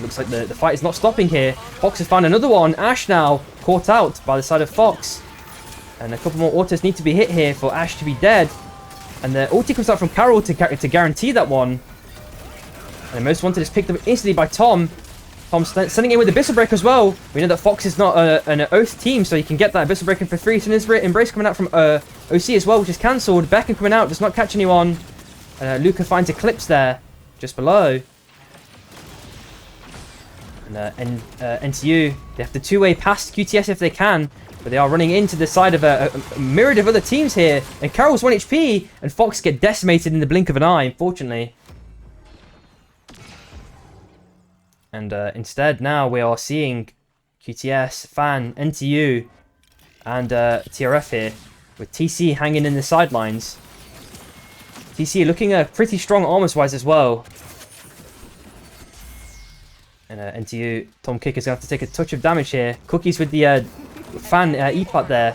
Looks like the fight is not stopping here. Fox has found another one. Ash now caught out by the side of Fox. And a couple more autos need to be hit here for Ash to be dead. And the ulti comes out from Carol to guarantee that one. And the Most Wanted is picked up instantly by Tom. Tom's sending in with the Abyssal Breaker as well. We know that Fox is not an Oath team, so he can get that Abyssal Breaker for free. So there's Embrace coming out from OC as well, which is cancelled. Beckham coming out, does not catch anyone. Luca finds Eclipse there, just below. And NTU, they have to two-way past QTS if they can. But they are running into the side of a myriad of other teams here. And Carol's 1 HP, and Fox get decimated in the blink of an eye, unfortunately. And instead, now we are seeing QTS, Fan, NTU, and TRF here, with TC hanging in the sidelines. TC looking pretty strong armors-wise as well. And NTU, Tom Kick is going to have to take a touch of damage here. Cookies with the Fan E-plat there.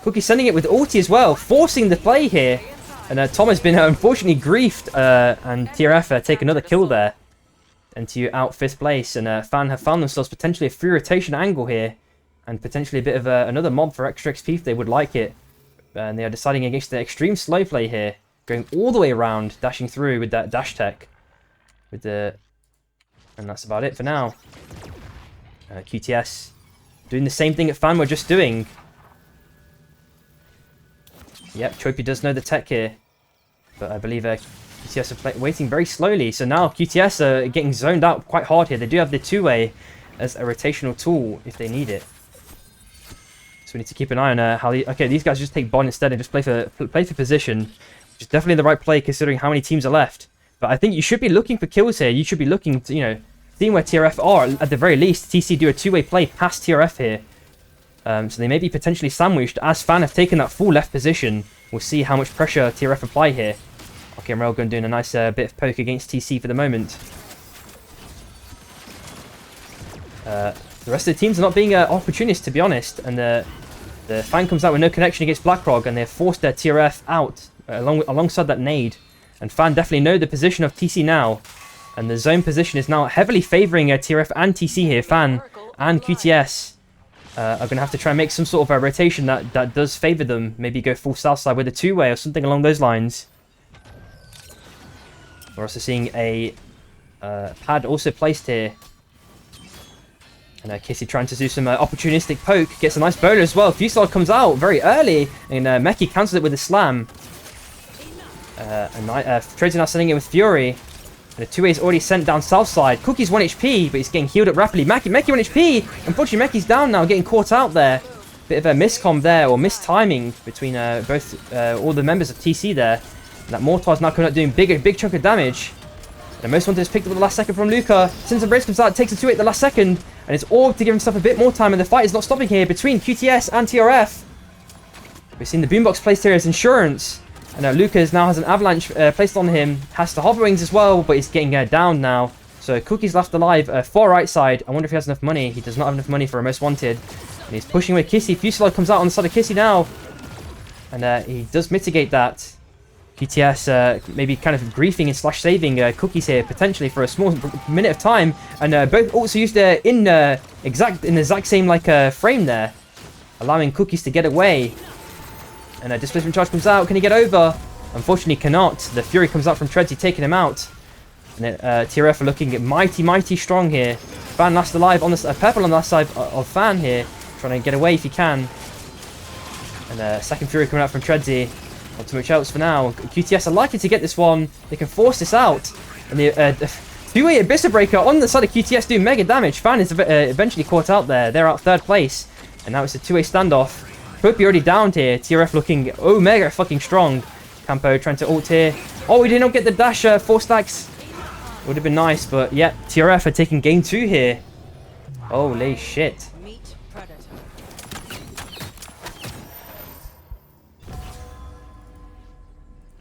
Cookie sending it with ulti as well, forcing the play here. And Tom has been unfortunately griefed, and TRF take another kill there. NTU out 5th place, and Fan have found themselves potentially a free rotation angle here. And potentially a bit of another mob for extra XP if they would like it. And they are deciding against the extreme slow play here. Going all the way around, dashing through with that dash tech. And that's about it for now. QTS doing the same thing that Fan were just doing. Yep, Chopi does know the tech here. But I believe QTS are waiting very slowly. So now QTS are getting zoned out quite hard here. They do have the two-way as a rotational tool if they need it. So we need to keep an eye on how... Okay, these guys just take Bond instead and just play for position. Which is definitely the right play considering how many teams are left. But I think you should be looking for kills here. You should be looking to, you know, seeing where TRF are. At the very least, TC do a two-way play past TRF here. So they may be potentially sandwiched. As Fan have taken that full left position, we'll see how much pressure TRF apply here. Okay, Railgun doing a nice bit of poke against TC for the moment. The rest of the teams are not being opportunists, to be honest. And the Fan comes out with no connection against Blackrock, and they've forced their TRF out alongside that nade. And Fan definitely know the position of TC now. And the zone position is now heavily favouring TRF and TC here. Fan and QTS are going to have to try and make some sort of a rotation that does favour them. Maybe go full south side with a two-way or something along those lines. We're also seeing a pad also placed here. And Kissy trying to do some opportunistic poke. Gets a nice bowler as well. Fuselaar comes out very early. And Meki cancels it with a slam. Trader now sending it with Fury. And the two-way is already sent down south side. Cookie's 1 HP, but he's getting healed up rapidly. Meki 1 HP! Unfortunately, Meki's down now, getting caught out there. Bit of a miscom there, or mistiming between all the members of TC there. And that Mortar's now coming out doing big chunk of damage. The Most Wanted is picked up at the last second from Luca. Since the Brace comes out, takes a 2-8 at the last second. And it's Orb to give himself a bit more time, and the fight is not stopping here between QTS and TRF. We've seen the boombox placed here as insurance. And Lucas now has an avalanche placed on him. Has the hover wings as well, but he's getting down now. So Cookie's left alive. 4 right side. I wonder if he has enough money. He does not have enough money for a Most Wanted. And he's pushing with Kissy. Fuselaar comes out on the side of Kissy now. And he does mitigate that. QTS maybe kind of griefing and slash saving Cookies here potentially for a small minute of time, and both also used in the exact same like frame there, allowing Cookies to get away. And a displacement charge comes out. Can he get over? Unfortunately, cannot. The Fury comes out from Treadsy, taking him out. And TRF are looking mighty strong here. Fan last alive on the Purple on the last side of Fan here, trying to get away if he can. And second Fury coming out from Treadsy. Not too much else for now. QTS are likely to get this one. They can force this out. And the two-way Abyssa Breaker on the side of QTS doing mega damage. Fan is eventually caught out there. They're out third place. And now it's a two-way standoff. Pope already downed here. TRF looking mega fucking strong. Campo trying to ult here. Oh, he did not get the dash 4 stacks. Would have been nice, but yeah, TRF are taking game 2 here. Holy shit.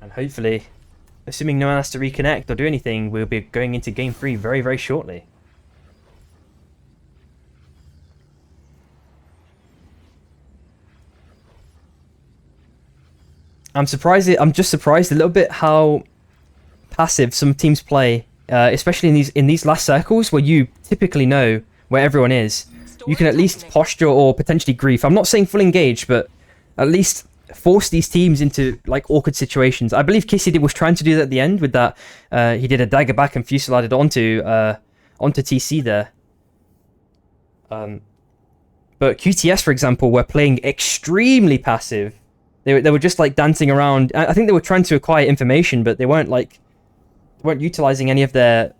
And hopefully, assuming no one has to reconnect or do anything, we'll be going into game 3 very shortly. I'm just surprised a little bit how passive some teams play, especially in these last circles where you typically know where everyone is. You can at least posture or potentially grief. I'm not saying full engage, but at least force these teams into like awkward situations. I believe Kissy was trying to do that at the end with that. He did a dagger back and fusilladed onto TC there. But QTS, for example, were playing extremely passive. They were just like dancing around. I think they were trying to acquire information, but they weren't utilizing any of their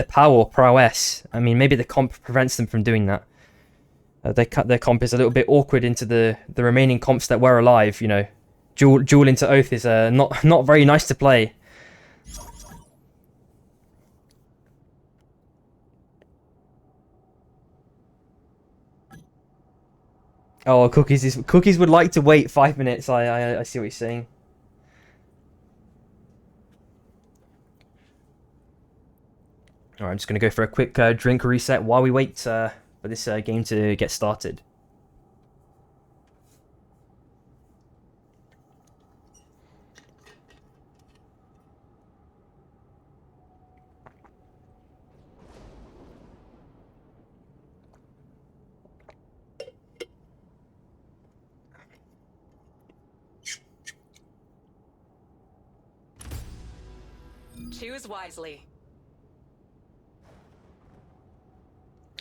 power or prowess. I mean, maybe the comp prevents them from doing that. Their comp is a little bit awkward into the remaining comps that were alive. You know, duel into Oath is not very nice to play. Oh, Cookies would like to wait 5 minutes. I see what you're saying. Alright, I'm just going to go for a quick drink reset while we wait for this game to get started. Choose wisely.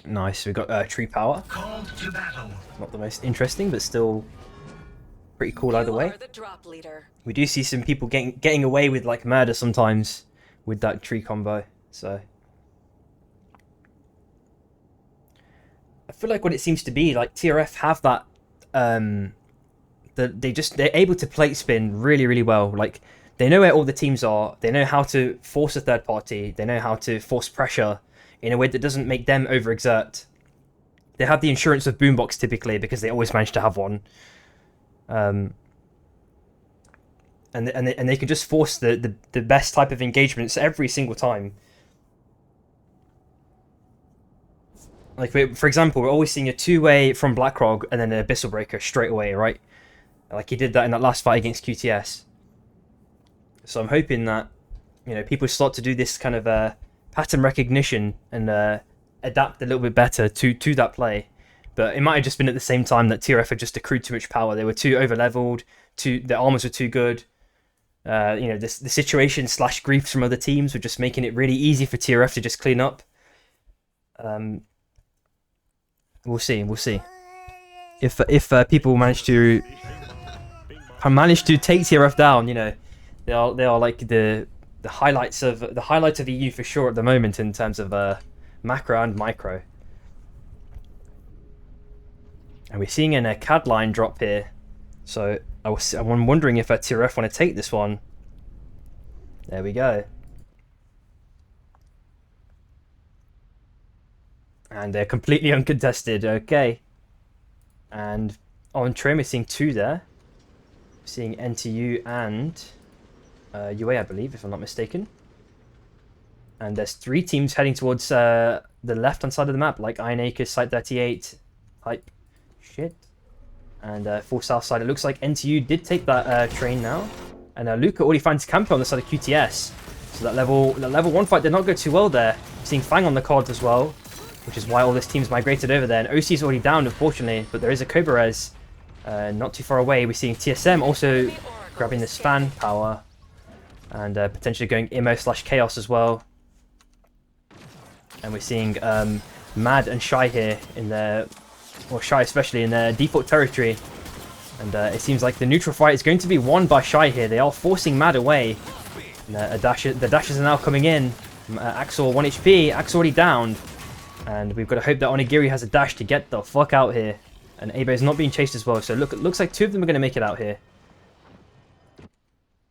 Nice, we got tree power. Called to battle. Not the most interesting, but still pretty cool either way. You are the drop leader. We do see some people getting away with like murder sometimes with that tree combo. So I feel like what it seems to be like TRF have that they're able to plate spin really well. Like they know where all the teams are. They know how to force a third party. They know how to force pressure in a way that doesn't make them overexert. They have the insurance of Boombox typically because they always manage to have one. And they can just force the best type of engagements every single time. Like, for example, we're always seeing a two-way from Blackrock and then an Abyssal Breaker straight away, right? Like he did that in that last fight against QTS. So I'm hoping that, you know, people start to do this kind of pattern recognition and adapt a little bit better to that play. But it might have just been at the same time that TRF had just accrued too much power. They were too over-leveled, their armors were too good. You know, the situation / griefs from other teams were just making it really easy for TRF to just clean up. We'll see. If people manage to take TRF down, you know, they are like the highlights of EU for sure at the moment in terms of macro and micro. And we're seeing a CAD line drop here, so I'm wondering if TRF want to take this one. There we go. And they're completely uncontested. Okay. And on trim, we're seeing 2 there. We're seeing NTU and UA, I believe, if I'm not mistaken. And there's 3 teams heading towards the left-hand side of the map, like Iron Acres, Site 38, type shit. And full south side, it looks like NTU did take that train now. And Luca already finds Campo on the side of QTS. So that level 1 fight did not go too well there. Seeing Fang on the cards as well, which is why all this team's migrated over there. And OC is already down, unfortunately, but there is a Cobra Res not too far away. We're seeing TSM also grabbing this fan power and potentially going Imo/Chaos as well. And we're seeing Mad and Shy here in their, or Shy especially, in their default territory. And it seems like the neutral fight is going to be won by Shy here. They are forcing Mad away. And, the dashes are now coming in. Axel 1 HP, Axel already downed. And we've got to hope that Onigiri has a dash to get the fuck out here. And Abe is not being chased as well, so looks like 2 of them are going to make it out here.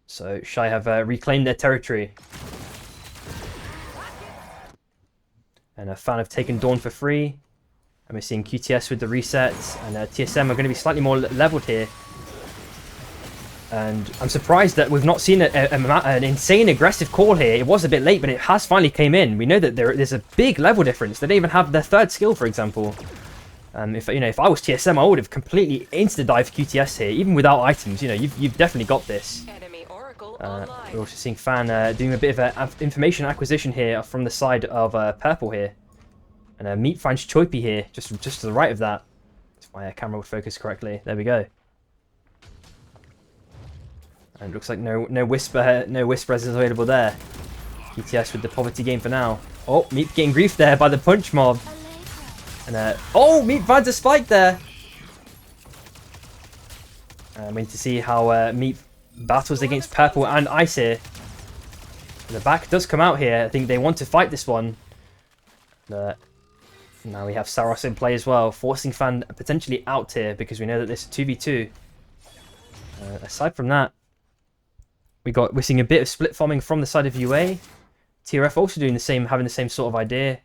So Shy have reclaimed their territory. And Fan have taken Dawn for free. And we're seeing QTS with the resets. And TSM are going to be slightly more leveled here. And I'm surprised that we've not seen an insane aggressive call here. It was a bit late, but it has finally came in. We know that there's a big level difference. They don't even have their 3rd skill, for example. If I was TSM, I would have completely insta-dived QTS here, even without items. You know, you've definitely got this. Enemy Oracle We're online. also seeing Fan doing a bit of information acquisition here from the side of Purple here. And Meat finds Choipy here, just to the right of that. If my camera would focus correctly. There we go. And it looks like no Whisper Res is available there. QTS with the poverty game for now. Oh, Meat getting griefed there by the punch mob. And oh, Meat finds a spike there. I'm waiting to see how Meat battles against Purple and Ice here. And the back does come out here. I think they want to fight this one. Now we have Saros in play as well, forcing Fan potentially out here because we know that this is 2v2. Aside from that, we're seeing a bit of split farming from the side of UA. TRF also doing the same, having the same sort of idea.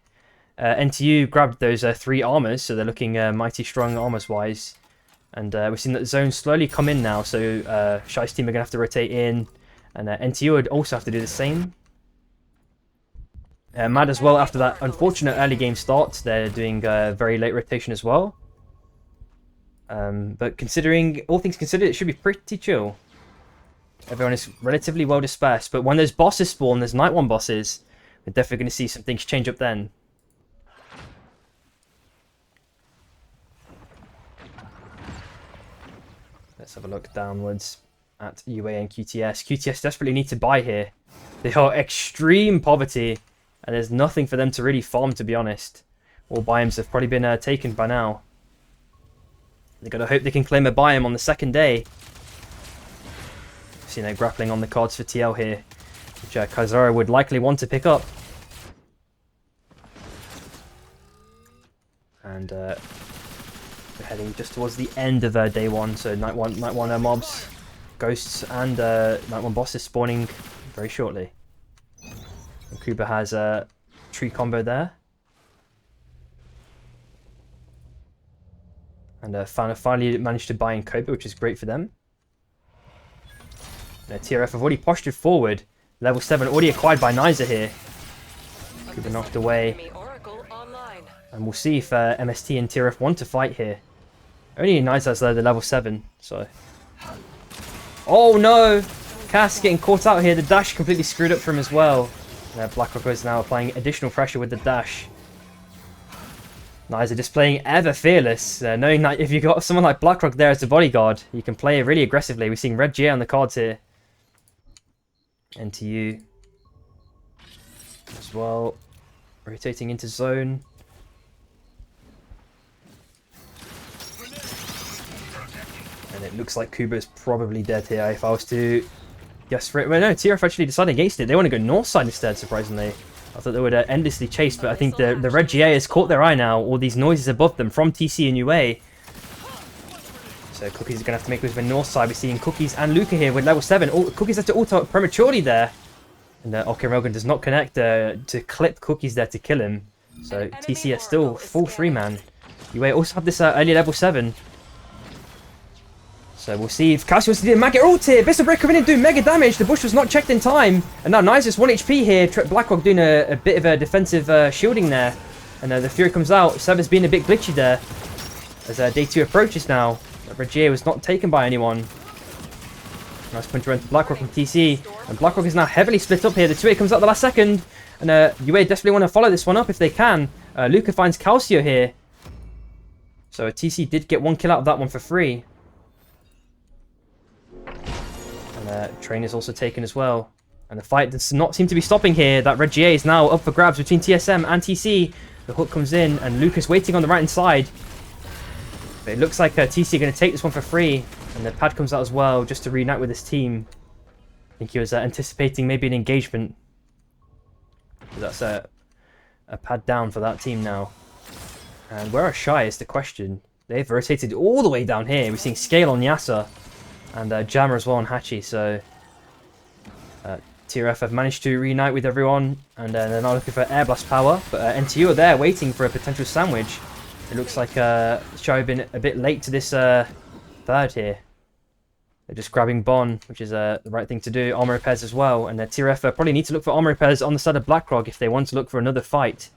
NTU grabbed those 3 armors, so they're looking mighty strong armors wise. And we're seeing that zones slowly come in now, so Shy's team are going to have to rotate in. And NTU would also have to do the same. Mad as well, after that unfortunate early game start, they're doing very late rotation as well. But considering, all things considered, it should be pretty chill. Everyone is relatively well dispersed, but when those bosses spawn, there's Night 1 bosses, we're definitely going to see some things change up then. Let's have a look downwards at UA and QTS. QTS desperately need to buy here. They are extreme poverty, and there's nothing for them to really farm, to be honest. All biomes have probably been taken by now. They've got to hope they can claim a biome on the 2nd day. See, they're grappling on the cards for TL here, which Kaizara would likely want to pick up. And we're heading just towards the end of day 1, so Night 1 mobs, ghosts, and Night 1 bosses spawning very shortly. And Kuba has a tree combo there. And Fan have finally managed to buy in Cobra, which is great for them. TRF have already postured forward. Level 7 already acquired by Niza here. Kuba knocked away. And we'll see if MST and TRF want to fight here. Only Niza's the level 7, so... Oh no! Cass getting caught out here. The dash completely screwed up for him as well. Blackrock is now applying additional pressure with the dash. Niza displaying ever fearless, knowing that if you've got someone like Blackrock there as a bodyguard, you can play really aggressively. We're seeing Red GA on the cards here. NTU as well, rotating into zone. And it looks like Kuba is probably dead here if I was to guess for it. Well, no, TRF actually decided against it. They want to go north side instead, surprisingly. I thought they would endlessly chase, but I think the Red GA has caught their eye now. All these noises above them from TC and UA. So Cookies are going to have to make his way north side. We're seeing Cookies and Luca here with level 7. Cookies had to auto prematurely there. And OK Rogan does not connect to clip Cookies there to kill him. So TC are still full 3-man. UA also have this early level 7. So we'll see if Cassie wants to do a Maggot ult here. Bishop Break coming in doing mega damage. The bush was not checked in time. And now Niza's 1 HP here. Blackrock doing a bit of a defensive shielding there. And the Fury comes out. Server's being a bit glitchy there. As day 2 approaches now. Red GA was not taken by anyone. Nice punch around to BlackRock and TC. And BlackRock is now heavily split up here. The 2A comes out the last second. And UA desperately want to follow this one up if they can. Luca finds Calcio here. So TC did get 1 kill out of that one for free. And Train is also taken as well. And the fight does not seem to be stopping here. That red GA is now up for grabs between TSM and TC. The hook comes in and Luca's waiting on the right hand side. But it looks like TC are going to take this one for free. And the pad comes out as well just to reunite with his team. I think he was anticipating maybe an engagement. That's a pad down for that team now. And where are Shy is the question. They've rotated all the way down here. We're seeing Scale on Yasa. And Jammer as well on Hachi. So TRF have managed to reunite with everyone. And they're not looking for air blast power. But NTU are there waiting for a potential sandwich. It looks like Shy have been a bit late to this third here. They're just grabbing Bon, which is the right thing to do. Armor repairs as well. And TRF probably need to look for armor repairs on the side of BlackRock if they want to look for another fight.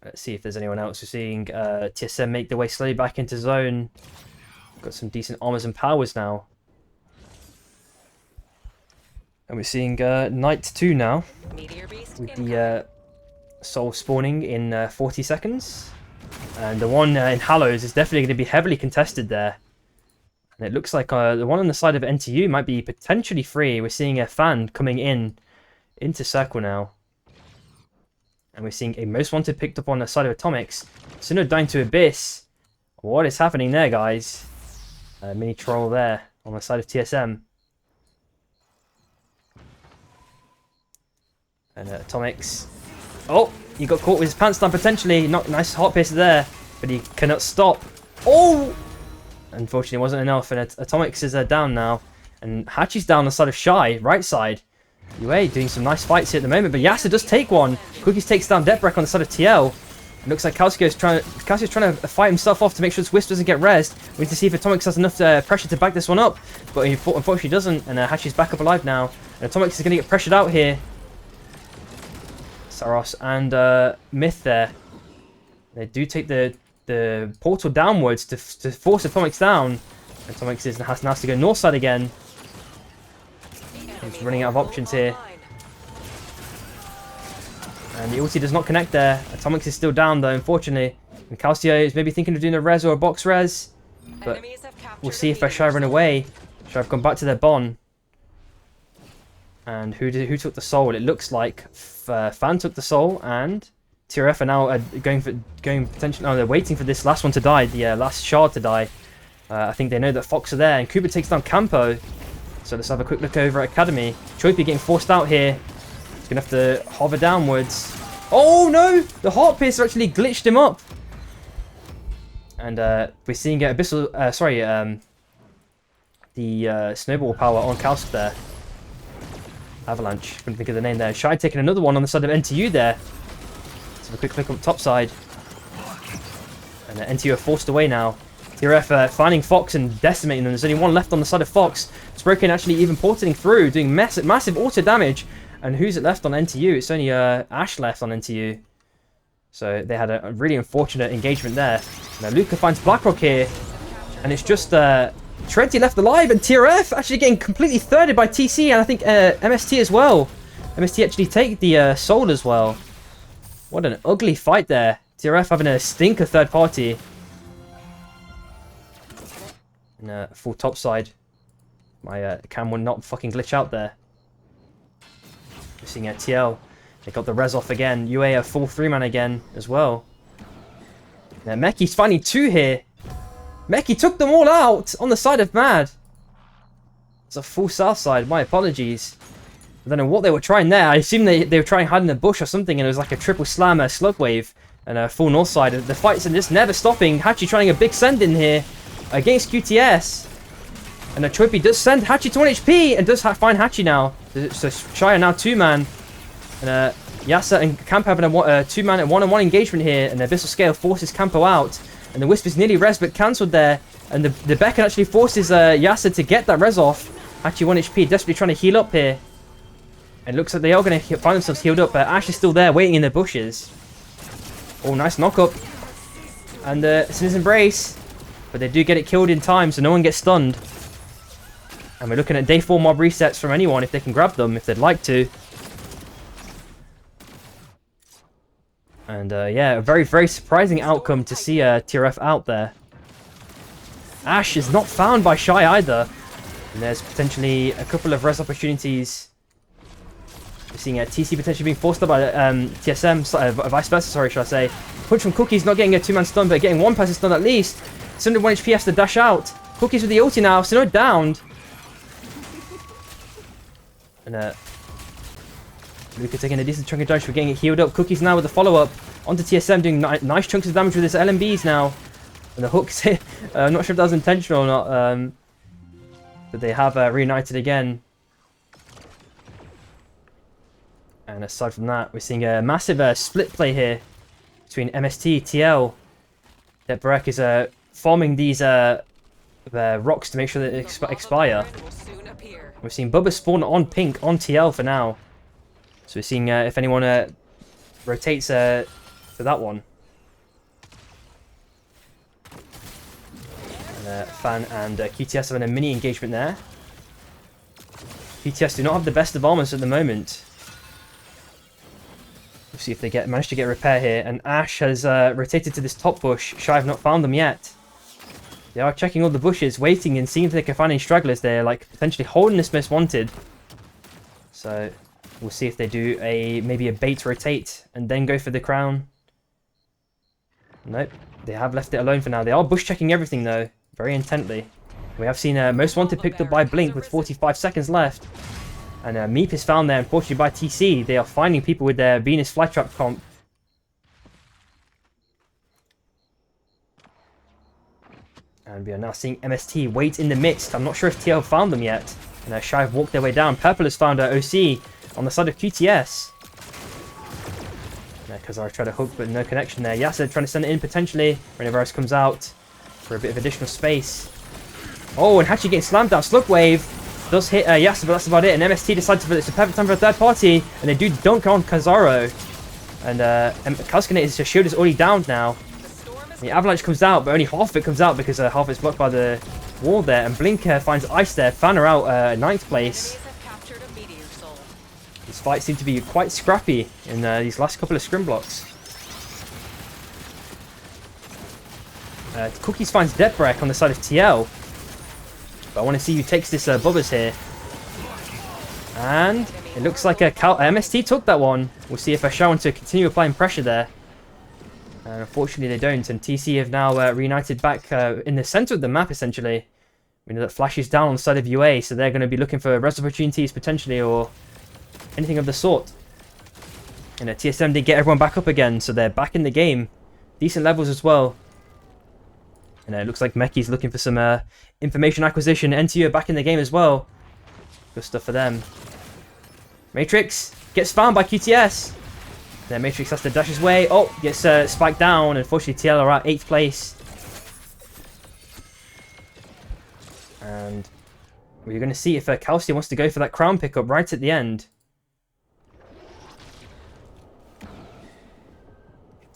Let's see if there's anyone else. We're seeing TSM make their way slowly back into zone. Got some decent armors and powers now. And we're seeing Knight 2 now. With the Soul spawning in 40 seconds. And the one in Hallows is definitely going to be heavily contested there. And it looks like the one on the side of NTU might be potentially free. We're seeing a fan coming into Circle now. And we're seeing a Most Wanted picked up on the side of Atomics. Suno dying to Abyss. What is happening there, guys? Mini troll there on the side of TSM. And Atomics. Oh, he got caught with his pants down potentially. Not nice heart piercer there, but he cannot stop. Oh! Unfortunately, it wasn't enough. And Atomics is down now. And Hachi's down on the side of Shy, right side. UA doing some nice fights here at the moment, but Yasa does take one. Cookies takes down Deathbreak on the side of TL. It looks like Calcio's trying to fight himself off to make sure this Wisp doesn't get rezzed. We need to see if Atomics has enough pressure to back this one up, but he unfortunately doesn't, and Hachi's back up alive now. And Atomics is going to get pressured out here. Saros and Myth there. They do take the portal downwards to force Atomics down. Atomics has now to go north side again. He's running out of options here. And the ulti does not connect there. Atomics is still down though, unfortunately. And Calcio is maybe thinking of doing a res or a box res. But we'll see if Shy run away. Shy have gone back to their Bon. And who took the soul? It looks like Fan took the soul, and TRF are now going potentially. No, they're waiting for this last one to die, the last shard to die. I think they know that Fox are there, and Cooper takes down Campo. So let's have a quick look over at Academy. Choipy getting forced out here. He's gonna have to hover downwards. Oh no! The heart piercer actually glitched him up. And we're seeing Abyssal. The snowball power on Kalsk there. Avalanche. Couldn't think of the name there. Shy taking another one on the side of NTU there. Let's have a quick look up top side. And NTU are forced away now. TRF finding Fox and decimating them. There's only one left on the side of Fox. Sproken actually even portaling through, doing massive auto damage. And who's it left on NTU? It's only Ash left on NTU. So they had a really unfortunate engagement there. Now Luca finds BlackRock here. And it's just Trenti left alive, and TRF actually getting completely thirded by TC, and I think MST as well. MST actually take the soul as well. What an ugly fight there. TRF having a stinker third party. And full top side. My cam will not fucking glitch out there. We're seeing TL. They got the res off again. UA a full 3-man again as well. Now Meki's finding 2 here. Meki took them all out on the side of Mad. It's a full south side. My apologies. I don't know what they were trying there. I assume they were trying hide in the bush or something, and it was like a triple slam, a slug wave, and a full north side. The fights are just never stopping. Hachi trying a big send in here against QTS. And Choipy does send Hachi to 1 HP and does find Hachi now. So Shy are now 2-man. And Yasa and Campo having a 2-man and 1-on-1 engagement here. And the Abyssal Scale forces Campo out. And the Wisp is nearly res but cancelled there. And the Beacon actually forces Yasa to get that res off. Hachi 1 HP, desperately trying to heal up here. And it looks like they are going to find themselves healed up. But Ash is still there waiting in the bushes. Oh, nice knock up. And Sinner's Embrace. But they do get it killed in time, so no one gets stunned. And we're looking at day 4 mob resets from anyone if they can grab them, if they'd like to. And yeah, a very, very surprising outcome to see TRF out there. Ash is not found by Shy either. And there's potentially a couple of res opportunities. We're seeing TC potentially being forced up by TSM, vice versa, sorry, should I say. Punch from Cookies, not getting a 2-man stun, but getting 1 person stun at least. Syndod 1 HP has to dash out. Cookies with the ulti now, Syndod downed. And Luca taking a decent chunk of damage for getting it healed up. Cookies now with the follow-up onto TSM, doing nice chunks of damage with his LMBs now. And the hooks hit. I'm not sure if that was intentional or not, but they have reunited again. And aside from that, we're seeing a massive split play here between MST, TL. Debrek is farming these rocks to make sure that they expire. We're seeing Bubba spawn on pink on TL for now. So we're seeing if anyone rotates for that one. And, Fan and QTS having a mini engagement there. QTS do not have the best of armors at the moment. We'll see if they manage to get repair here. And Ash has rotated to this top bush. Shy have not found them yet. They are checking all the bushes, waiting and seeing if they can find any stragglers there, like potentially holding this most wanted. So we'll see if they do maybe a bait rotate and then go for the crown. Nope, they have left it alone for now. They are bush checking everything though, very intently. We have seen most wanted picked up by Blink with 45 seconds left. And Meep is found there, unfortunately, by TC. They are finding people with their Venus Flytrap comp. And we are now seeing MST wait in the midst. I'm not sure if TL found them yet. And Shy have walked their way down. Purple has found OC on the side of QTS. Kazara tried to hook, but no connection there. Yasser trying to send it in potentially. Renovirus comes out for a bit of additional space. Oh, and Hachi getting slammed down. Slug Wave does hit Yasser, but that's about it. And MST decides it's a perfect time for a third party. And they do dunk on Kazaro. And Calcinator's shield is already down now. The avalanche comes out, but only half of it comes out because half of it's blocked by the wall there. And Blinker finds Ice there. Fanner out 9th place. This fight seemed to be quite scrappy in these last couple of scrim blocks. Cookies finds Debrek on the side of TL. But I want to see who takes this Bubbers here. And it looks like MST took that one. We'll see if Shy want to continue applying pressure there. Unfortunately they don't, and TC have now reunited back in the center of the map essentially. We know that Flash is down on the side of UA, so they're going to be looking for res opportunities potentially or anything of the sort. And TSM did get everyone back up again, so they're back in the game. Decent levels as well. And it looks like Meki's looking for some information acquisition. NTU are back in the game as well. Good stuff for them. Matrix gets found by QTS. Then Matrix has to dash his way. Oh, gets spiked down. Unfortunately, TL are at 8th place. And we're going to see if Calcia wants to go for that crown pickup right at the end.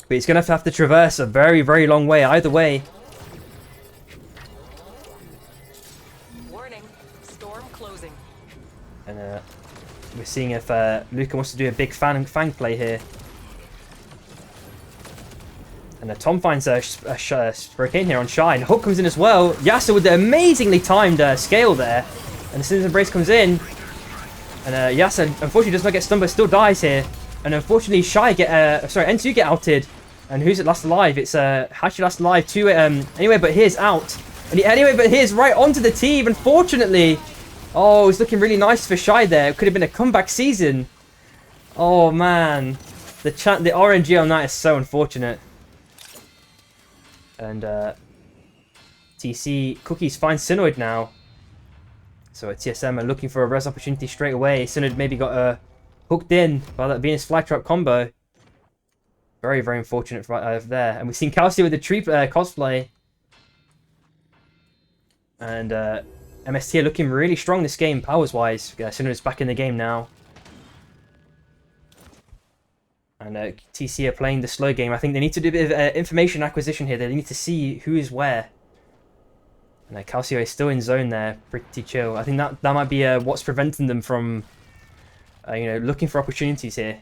But he's going to have to traverse a very, very long way either way. Warning, storm closing. And we're seeing if Luca wants to do a big fang play here. And Tom finds a Hurricane here on Shy. And Hook comes in as well. Yasser with the amazingly timed scale there. And as soon as Embrace comes in, and Yasser unfortunately does not get stunned but still dies here. And unfortunately Shy N2 get outed. And who's it last alive? It's Hachi last alive too. Anyway, but here's out. And anyway, but here's right onto the team. Unfortunately, oh, it's looking really nice for Shy there. It could have been a comeback season. Oh man, the RNG on that is so unfortunate. And TC Cookies finds Synoid now. So at TSM are looking for a res opportunity straight away. Synoid maybe got hooked in by that Venus Flytrap combo. Very, very unfortunate there. And we've seen Calci with the tree cosplay. And MST are looking really strong this game, powers-wise. Synoid's back in the game now. And TC are playing the slow game. I think they need to do a bit of information acquisition here. They need to see who is where. No, Calcio is still in zone there, pretty chill. I think that might be what's preventing them from, you know, looking for opportunities here.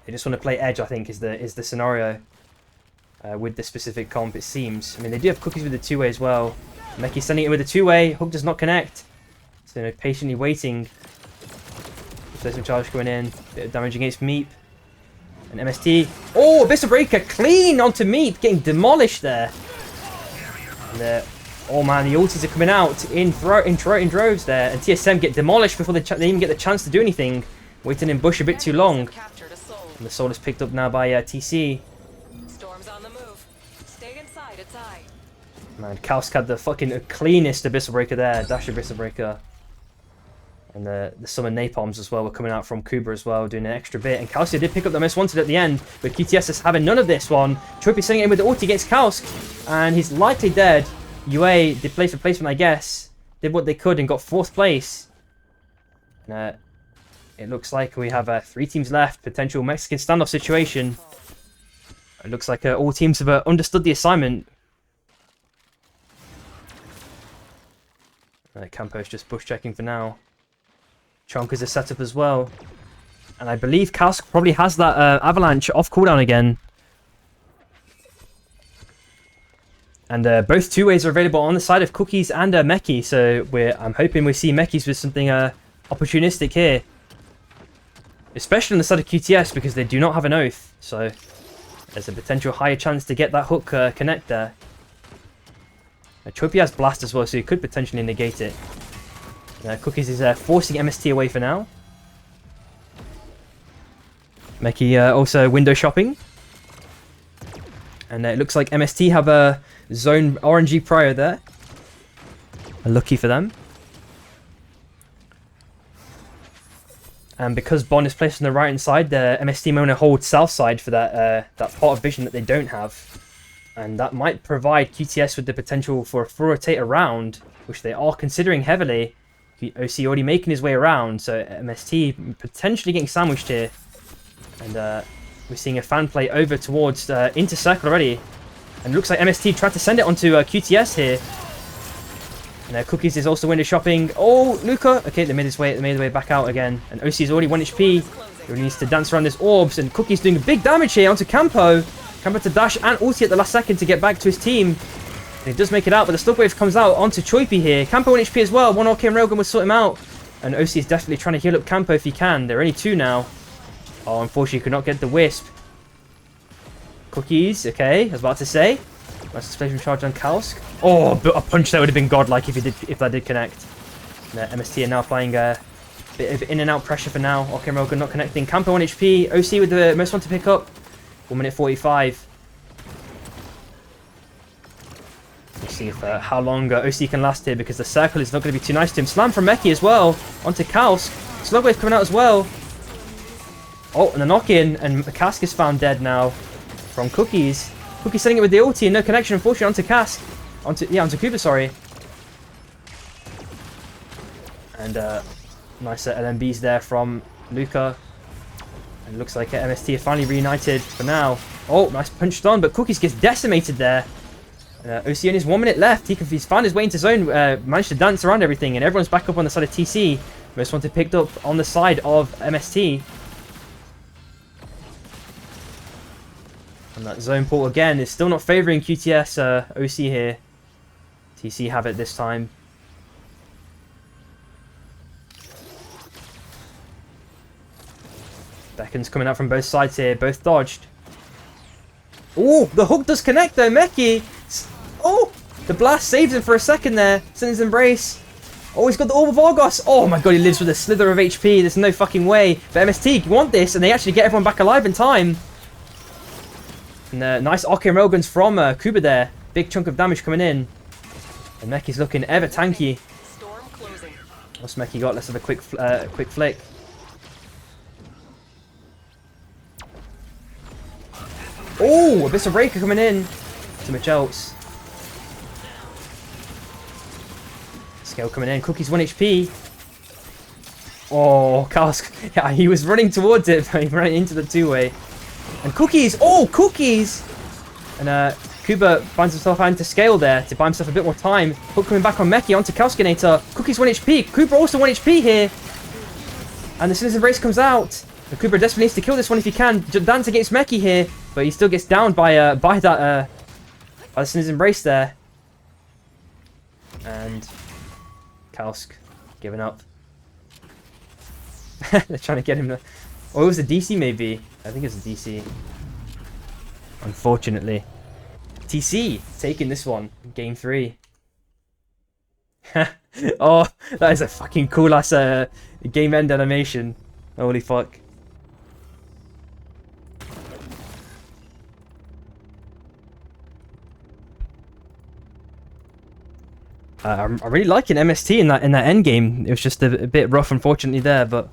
They just want to play edge, I think, is the scenario with the specific comp, it seems. I mean, they do have cookies with the two-way as well. Meki's sending it with a two-way. Hook does not connect. So, you know, patiently waiting. Replacement charge going in. Bit of damage against Meep. And MST. Oh, Abyss of Breaker clean onto Meep, getting demolished there. And oh man, the ultis are coming out in droves there, and TSM get demolished before they even get the chance to do anything. Waiting in bush a bit too long. And the soul is picked up now by TC. Storm's on the move. Stay inside, it's I. Man, Kausk had the fucking cleanest Abyssal Breaker there, dash Abyssal Breaker. And the summon Napalms as well were coming out from Kuba as well, doing an extra bit. And Calcio did pick up the most wanted at the end, but QTS is having none of this one. Tropy sending it in with the ulti against Kausk, and he's likely dead. UA did place for placement, I guess. Did what they could and got 4th place. And, it looks like we have 3 teams left. Potential Mexican standoff situation. It looks like all teams have understood the assignment. Campo's just bush checking for now. Chonk is a setup as well. And I believe Kausk probably has that avalanche off cooldown again. And both two-ways are available on the side of Cookies and Meki. So I'm hoping we see Mekis with something opportunistic here. Especially on the side of QTS because they do not have an oath. So there's a potential higher chance to get that hook connect there. Tropy has blast as well, so he could potentially negate it. Cookies is forcing MST away for now. Meki also window shopping. And it looks like MST have a zone RNG prior there. Lucky for them. And because Bond is placed on the right hand side, the MST may want to hold south side for that part of vision that they don't have. And that might provide QTS with the potential for a full rotate around, which they are considering heavily. OC already making his way around, so MST potentially getting sandwiched here. And we're seeing a fan play over towards into circle already. And it looks like MST tried to send it onto QTS here. And Cookies is also window shopping. Oh, Luca! Okay, they made his way back out again. And OC is already 1 HP. He really needs to dance around this orbs. And Cookies doing big damage here onto Campo. Campo to dash and ulti at the last second to get back to his team. And he does make it out, but the Slugwave comes out onto Choipy here. Campo 1 HP as well. 1 Arcane Railgun will sort him out. And OC is definitely trying to heal up Campo if he can. There are only 2 now. Oh, unfortunately, could not get the Wisp. Cookies, okay, I was about to say. Nice explosion charge on Kausk. Oh, but a punch that would have been godlike if that did connect. MST are now applying a bit of in and out pressure for now. Arcane Railgun not connecting. Campo 1 HP. OC with the most one to pick up. 1 minute 45. Let's see if how long OC can last here, because the circle is not going to be too nice to him. Slam from Meki as well onto Kausk. Slugwave coming out as well. Oh, and the knock-in, and Kask is found dead now from Cookies. Cookies sending it with the ulti and no connection, unfortunately, onto Kask. Onto Kuba, sorry. And nice LMBs there from Luca. And it looks like MST are finally reunited for now. Oh, nice punch on, but Cookies gets decimated there. OC only has 1 minute left. He's found his way into zone, managed to dance around everything, and everyone's back up on the side of TC. Most wanted picked up on the side of MST. And that zone portal again is still not favouring QTS OC here. TC have it this time. Beckon's coming out from both sides here, both dodged. Oh, the hook does connect though, Meki. Oh, the blast saves him for a second there. Sends embrace. Oh, he's got the Orb of Argos. Oh my god, he lives with a slither of HP. There's no fucking way. But MST, you want this, and they actually get everyone back alive in time. And nice Arcane Railguns from Kuba there. Big chunk of damage coming in. And Meki's looking ever tanky. Storm closing. What's Meki got? Let's have a quick flick. Oh, Abyss of Breaker coming in. Too much else. Scale coming in. Cookies 1 HP. Oh, Kausk. Yeah, he was running towards it, but he ran into the two-way. And Cookies! Oh, Cookies! And Kuba finds himself having to scale there to buy himself a bit more time. Hook coming back on Meki onto Kalskinator. Cookie's 1 HP. Kuba also 1 HP here. And the Citizen Race comes out. And Kuba desperately needs to kill this one if he can. Dance against Meki here. But he still gets downed by the Citizen Race there. And Kalsk giving up. They're trying to get him to... Oh, it was a DC maybe. I think it was a DC. Unfortunately. TC taking this one. Game 3. Oh, that is a fucking cool ass game end animation. Holy fuck. I'm really liking MST in that end game. It was just a bit rough, unfortunately, there, but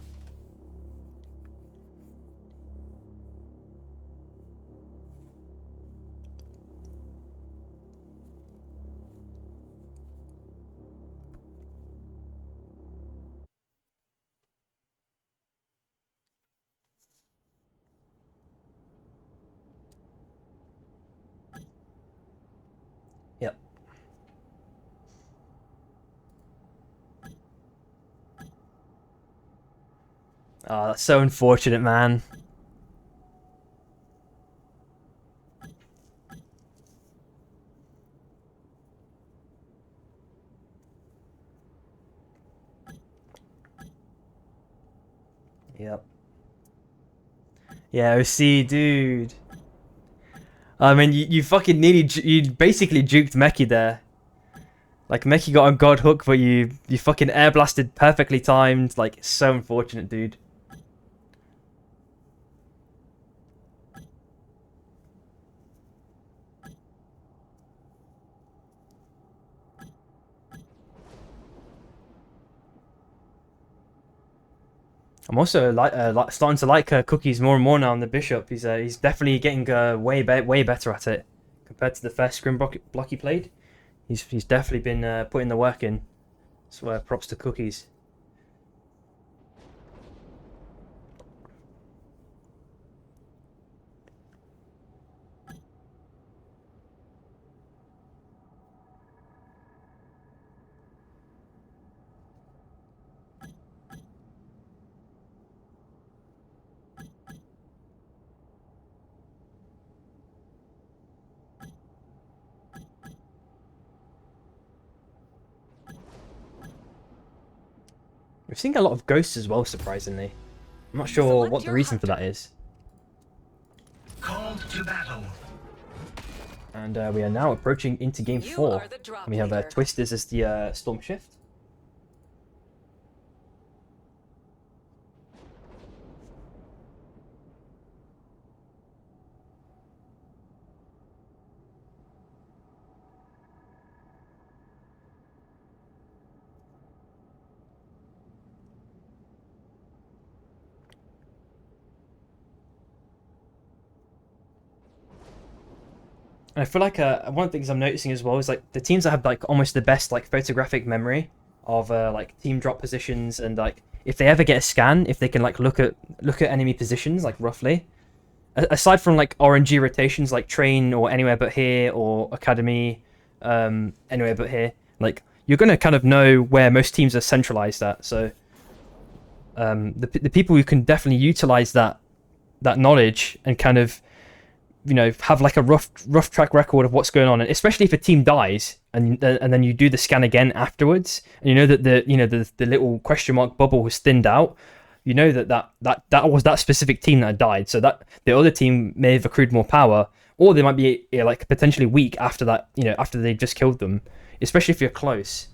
yep. Oh, that's so unfortunate, man. Yep. Yeah, OC, dude. I mean, you fucking you basically juked Meki there. Like, Meki got on God Hook, but you fucking air blasted perfectly timed. Like, so unfortunate, dude. I'm also starting to like Cookies more and more now on the Bishop. He's definitely getting way better at it compared to the first scrim block he played. He's definitely been putting the work in. So props to Cookies. We're seeing a lot of ghosts as well, surprisingly. I'm not sure what the reason for that is. Called to battle. And we are now approaching into game 4. And we have Twisters as the Storm Shift. And I feel like one of the things I'm noticing as well is like the teams that have like almost the best like photographic memory of like team drop positions, and like if they ever get a scan, if they can like look at enemy positions like roughly, aside from like RNG rotations like train or anywhere but here or academy, anywhere but here, like you're gonna kind of know where most teams are centralized at. So the people who can definitely utilize that knowledge and kind of, you know, have like a rough track record of what's going on, and especially if a team dies and then you do the scan again afterwards, and you know that the little question mark bubble was thinned out, you know that was that specific team that died, so that the other team may have accrued more power, or they might be like potentially weak after that, you know, after they've just killed them, especially if you're close.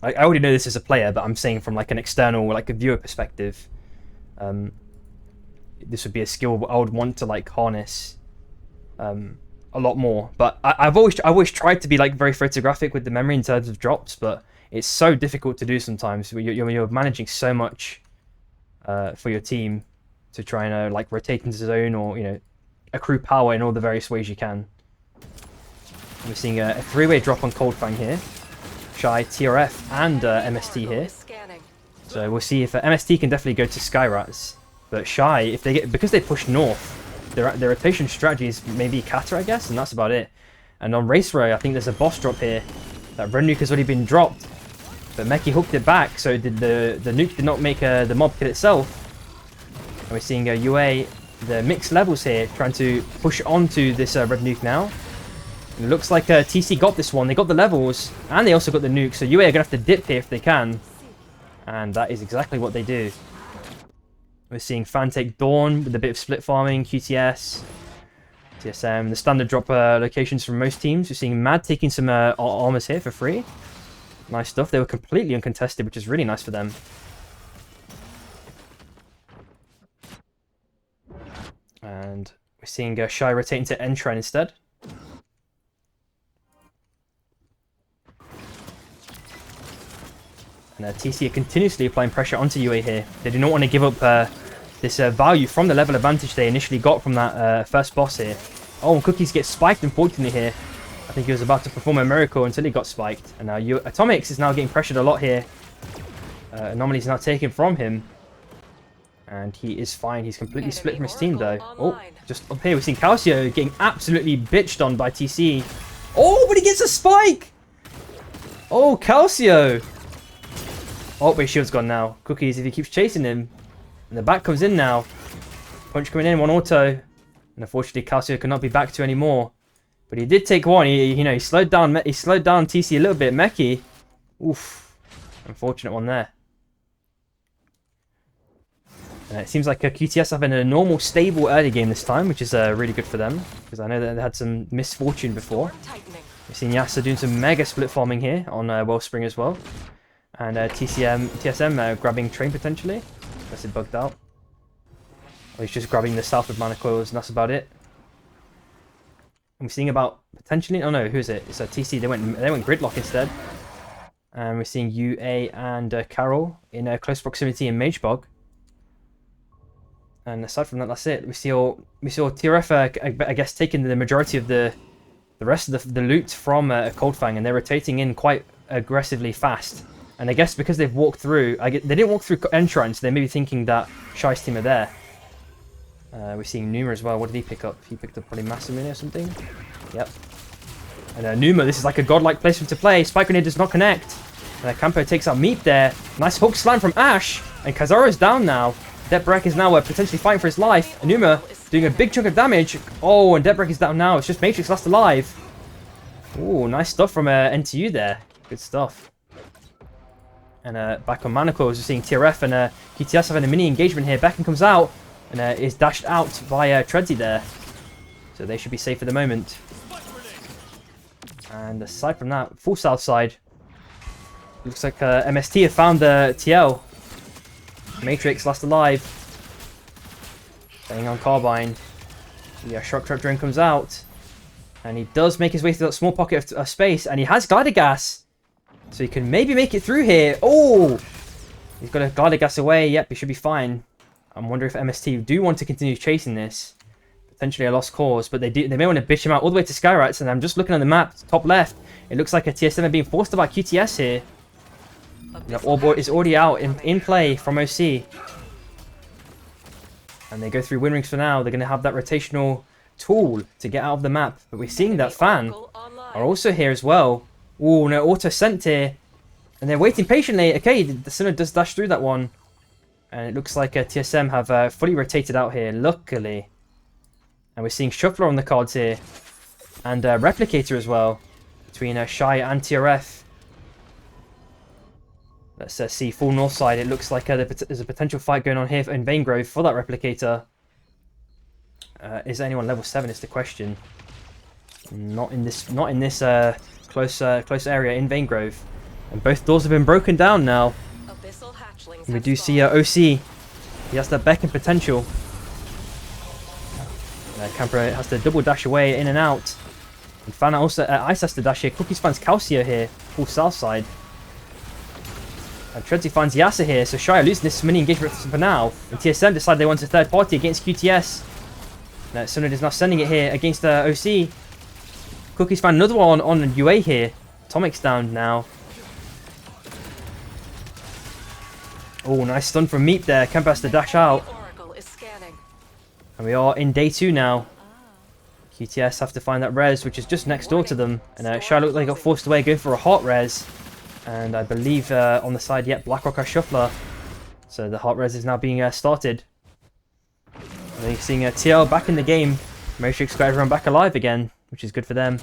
I already know this as a player, but I'm saying from like an external, like a viewer perspective, this would be a skill I would want to like harness a lot more. But I've always tried to be like very photographic with the memory in terms of drops, but it's so difficult to do sometimes. You're managing so much for your team to try and like rotate into the zone, or, you know, accrue power in all the various ways you can. We're seeing a 3-way drop on Cold Fang here. Shy, TRF, and MST here. So we'll see if MST can definitely go to Skyrats. But Shy, if they because they push north, their rotation strategy is maybe Kata, I guess, and that's about it. And on Raceray, I think there's a boss drop here. That Red Nuke has already been dropped, but Meki hooked it back, so the nuke did not make the mob kill itself. And we're seeing UA, the mixed levels here, trying to push onto this Red Nuke now. And it looks like TC got this one. They got the levels, and they also got the nuke, so UA are going to have to dip here if they can. And that is exactly what they do. We're seeing Fan take Dawn with a bit of split farming, QTS, TSM, the standard drop locations from most teams. We're seeing Mad taking some armors here for free. Nice stuff. They were completely uncontested, which is really nice for them. And we're seeing Shy rotating to Entren instead. And TC are continuously applying pressure onto UA here. They do not want to give up this value from the level advantage they initially got from that first boss here. Oh, and Cookies gets spiked, unfortunately, here. I think he was about to perform a miracle until he got spiked. And now Atomics is now getting pressured a lot here. Anomaly's now taken from him. And he is fine. He's completely split from his team, though. Oh, just up here, we've seen Calcio getting absolutely bitched on by TC. Oh, but he gets a spike! Oh, Calcio! Oh, but his shield's gone now. Cookies, if he keeps chasing him. And the back comes in now. Punch coming in, one auto. And unfortunately, Calcio cannot be back to anymore. But he did take one. He slowed down TC a little bit. Meki. Oof. Unfortunate one there. It seems like QTS having a normal, stable early game this time, which is really good for them. Because I know that they had some misfortune before. We've seen Yasa doing some mega split farming here on Wellspring as well. And TSM grabbing train potentially. Unless it bugged out. Or he's just grabbing the south of mana coils and that's about it. And we're seeing about potentially, oh no, who is it? It's TC, they went gridlock instead. And we're seeing UA and Carol in close proximity in Magebog. And aside from that, that's it. We saw TRF, I guess, taking the majority of the rest of the loot from Coldfang, and they're rotating in quite aggressively fast. And I guess because they've walked through, they didn't walk through entrance, they may be thinking that Shy's team are there. We're seeing Numa as well. What did he pick up? He picked up probably Masamune or something. Yep. And Numa, this is like a godlike placement to play. Spike Grenade does not connect. And Campo takes out Meep there. Nice hook slam from Ash. And Kazaro's down now. Depbrek is now potentially fighting for his life. Numa doing a big chunk of damage. Oh, and Depbrek is down now. It's just Matrix last alive. Ooh, nice stuff from NTU there. Good stuff. And back on Manacles, we're seeing TRF and QTS having a mini engagement here. Becken comes out and is dashed out by Tredsy there. So they should be safe for the moment. And aside from that, full south side. Looks like MST have found the TL. Matrix last alive. Staying on Carbine. The Shock Trap Drone comes out. And he does make his way through that small pocket of space. And he has Glider Gas. So he can maybe make it through here. Oh! He's got a Glider Gas away. Yep, he should be fine. I'm wondering if MST do want to continue chasing this. Potentially a lost cause. But they may want to bitch him out all the way to Skyrats. And I'm just looking on the map, top left. It looks like a TSM are being forced to buy QTS here. The Orbor is already out in play from OC. And they go through win rings for now. They're going to have that rotational tool to get out of the map. But we're seeing that Fan are also here as well. Ooh, no, auto sent here. And they're waiting patiently. Okay, the Sinnoh does dash through that one. And it looks like TSM have fully rotated out here, luckily. And we're seeing Shuffler on the cards here. And Replicator as well. Between Shy and TRF. Let's see, full north side. It looks like there's a potential fight going on here in Vanegrove for that Replicator. Is anyone level 7 is the question. Not in this close area in Vanegrove. And both doors have been broken down now. And we do see OC. He has that Becken potential. Camper has to double dash away in and out. And Fan also Ice has to dash here. Cookies finds Calcio here, full south side. And Tredsy finds Yasa here, so Shy are losing this mini engagement for now. And TSM decide they want a third party against QTS. Sunod is now sending it here against OC. Cookies found another one on UA here. Atomic's down now. Oh, nice stun from Meep there. Kempa has to dash out. And we are in day 2 now. QTS have to find that res, which is just next door to them. And Shy looked like got forced away, going for a hot res. And I believe on the side, yet Blackrock has Shuffler. So the hot res is now being started. And then you're seeing TL back in the game. Matrix got everyone back alive again, which is good for them.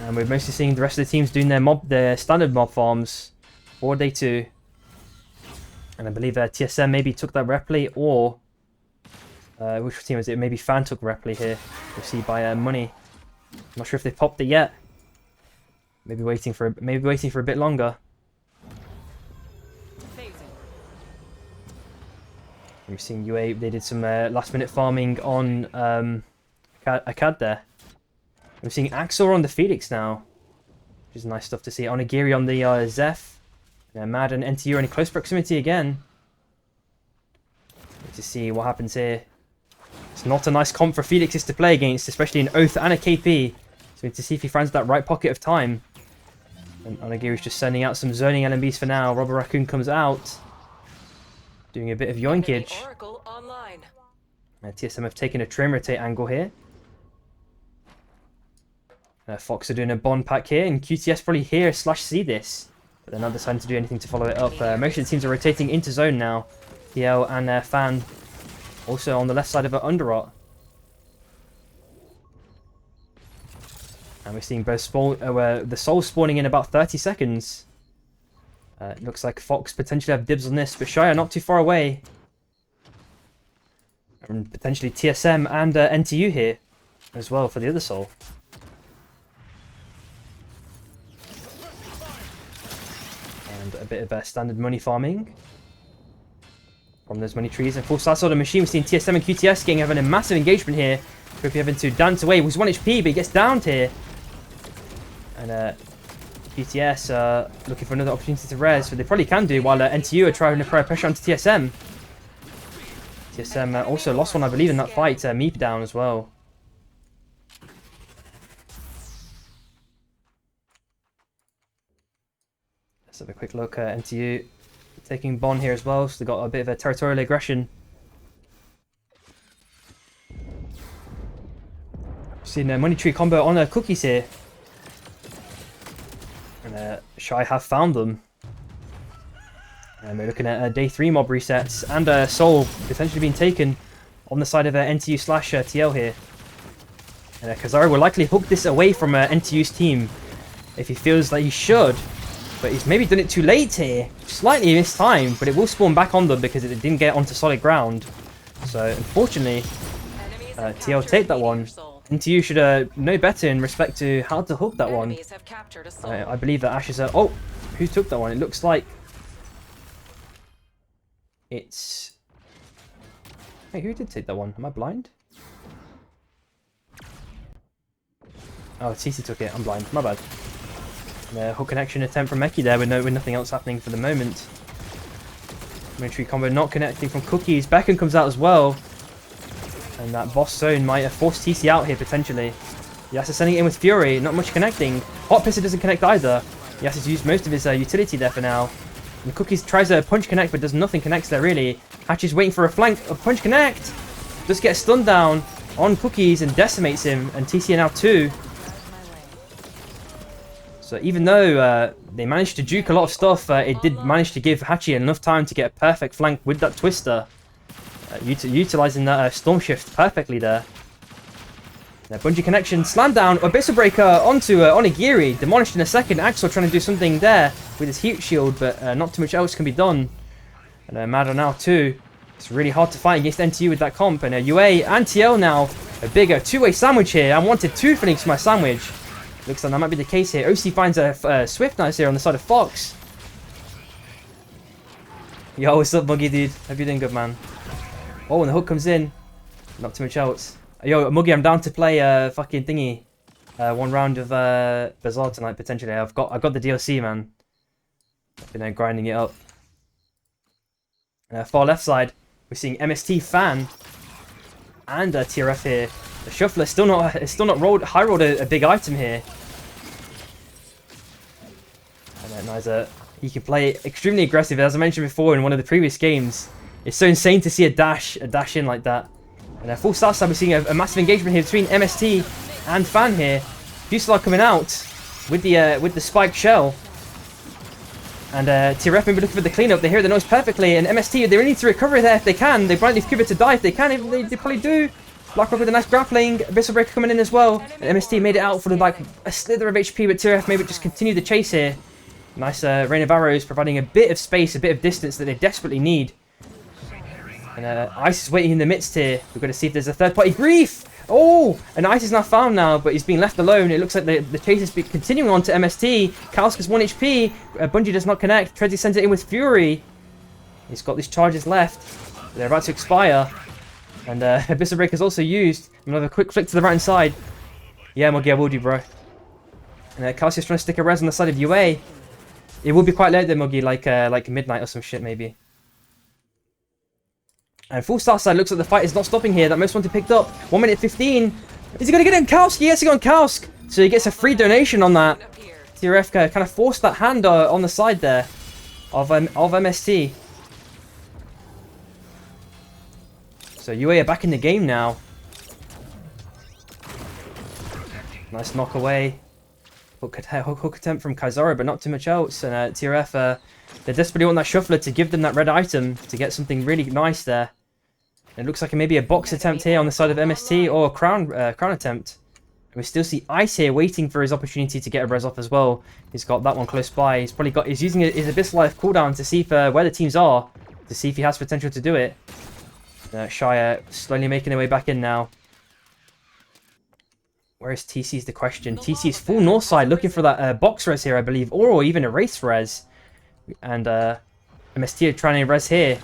And we're mostly seeing the rest of the teams doing their standard mob farms for day 2. And I believe TSM maybe took that replay, or which team is it? Maybe Fan took replay here. We'll see by money. I'm not sure if they popped it yet. Maybe waiting for a bit longer. We've seen UA. They did some last-minute farming on Akkad there. We're seeing Axor on the Felix now, which is nice stuff to see. Onigiri on the Zeph. Mad and NTU are in close proximity again. Need to see what happens here. It's not a nice comp for Felixes to play against, especially an Oath and a KP. So we need to see if he finds that right pocket of time. And Onigiri's just sending out some zoning LMBs for now. Robber Raccoon comes out, doing a bit of yoinkage. TSM have taken a train rotate angle here. Fox are doing a bond pack here, and QTS probably hear / see this. But they're not deciding to do anything to follow it up. Most of the teams are rotating into zone now. PL and Fan also on the left side of Underrot. And we're seeing both the souls spawning in about 30 seconds. It looks like Fox potentially have dibs on this, but Shire not too far away. And potentially TSM and NTU here as well for the other soul. And a bit of standard money farming from those money trees. And full slice of the machine, we've seen TSM and QTS having a massive engagement here. Quippy having to dance away. He was 1 HP, but he gets downed here. And QTS looking for another opportunity to res, but they probably can do, while NTU are trying to apply pressure onto TSM. TSM also lost one, I believe, in that fight. Meep down as well. Let's have a quick look at NTU taking Bond here as well, so they got a bit of a territorial aggression. Seen a money tree combo on cookies here. And Shy have found them. And we're looking at day 3 mob resets and Soul potentially being taken on the side of NTU / TL here. And Kazari will likely hook this away from NTU's team if he feels like he should. But he's maybe done it too late here. Slightly missed time, but it will spawn back on them because it didn't get onto solid ground. So unfortunately, TL take that one. NTU should know better in respect to how to hook that one. I believe that Ash is oh, who took that one? It looks like it's... Hey, who did take that one? Am I blind? Oh, TC took it. I'm blind. My bad. Hook connection attempt from Meki there with nothing else happening for the moment. Military combo not connecting from Cookies. Beckham comes out as well. And that boss zone might have forced TC out here potentially. Yas is sending it in with Fury. Not much connecting. Hot Pisser doesn't connect either. Yas has used most of his utility there for now. And Cookies tries a punch connect but does nothing connects there really. Hatch is waiting for a flank. A punch connect. Just gets stunned down on Cookies and decimates him. And TC are now 2. So even though they managed to juke a lot of stuff, it did manage to give Hachi enough time to get a perfect flank with that Twister. Utilizing that Storm Shift perfectly there. Bungee connection, slam down, Abyssal Breaker onto Onigiri. Demolished in a second. Axel trying to do something there with his heat shield, but not too much else can be done. And Mad are now 2. It's really hard to fight against NTU with that comp. And UA and TL now a bigger 2-way sandwich here. I wanted 2 Phoenix for my sandwich. Looks like that might be the case here. OC finds a Swift Knights here on the side of Fox. Yo, what's up, Muggy dude? Hope you're doing good, man. Oh, and the hook comes in. Not too much else. Yo, Muggy, I'm down to play fucking thingy. 1 round of Bazaar tonight potentially. I got the DLC, man. I've been grinding it up. Far left side, we're seeing MST Fan and TRF here. The Shuffler still not rolled high rolled a big item here. And Niza, he can play extremely aggressive, as I mentioned before in one of the previous games. It's so insane to see a dash in like that. And full start side, we're seeing a massive engagement here between MST and Fan here. Fuselaar coming out with the spiked shell. And TRF maybe looking for the cleanup. They hear the noise perfectly. And MST, they really need to recover there if they can. They might leave Kuba to die if they can. They probably do. Blackrock with a nice grappling. Abyssal Breaker coming in as well. And MST made it out for like a slither of HP, but TRF maybe just continue the chase here. Nice Rain of Arrows providing a bit of space, a bit of distance that they desperately need. And Ice is waiting in the midst here. We've got to see if there's a third party. Grief! Oh! And Ice is now found now, but he's being left alone. It looks like the chase is continuing on to MST. Kauska's 1 HP. Bungie does not connect. Tredsy sends it in with Fury. He's got these charges left. They're about to expire. And Abyssal Breaker's also used. Another quick flick to the right hand side. Yeah, Mogi, I will do, bro. And Kauska's trying to stick a res on the side of UA. It will be quite late there, Mogi, like midnight or some shit, maybe. And full start side, looks like the fight is not stopping here. That most wanted picked up. 1 minute 15. Is he going to get it on Kausk? Yes, he got on Kausk. So he gets a free donation on that. TRF kind of forced that hand on the side there of MST. So UA are back in the game now. Nice knock away. Hook attempt from Kaizara, but not too much else. And TRF, they desperately want that shuffler to give them that red item to get something really nice there. It looks like maybe a box attempt here on the side of MST or a crown attempt. And we still see Ice here waiting for his opportunity to get a res off as well. He's got that one close by. He's using his Abyss Life cooldown to see if, where the teams are, to see if he has potential to do it. Shire slowly making their way back in now. Where is TC is the question. TC is full north side looking for that box res here, I believe, or even a race res. And MST are trying to res here.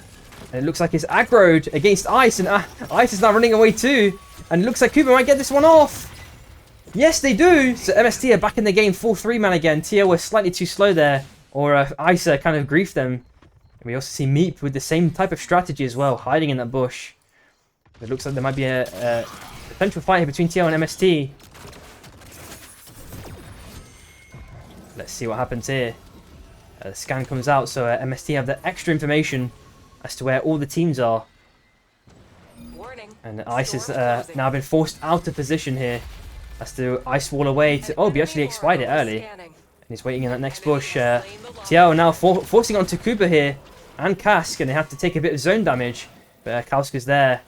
And it looks like it's aggroed against Ice, and Ice is now running away too. And it looks like Kuba might get this one off. Yes, they do. So MST are back in the game, full 3-man again. TL was slightly too slow there, or Ice kind of griefed them. And we also see Meep with the same type of strategy as well, hiding in that bush. It looks like there might be a potential fight here between TL and MST. Let's see what happens here. The scan comes out, so MST have the extra information as to where all the teams are. Warning. And Ice has now been forced out of position here. Has to ice wall away to... Oh, he actually expired it early. And he's waiting in that next bush. TL now forcing onto Kuba here and Kask, and they have to take a bit of zone damage. But Kausk is there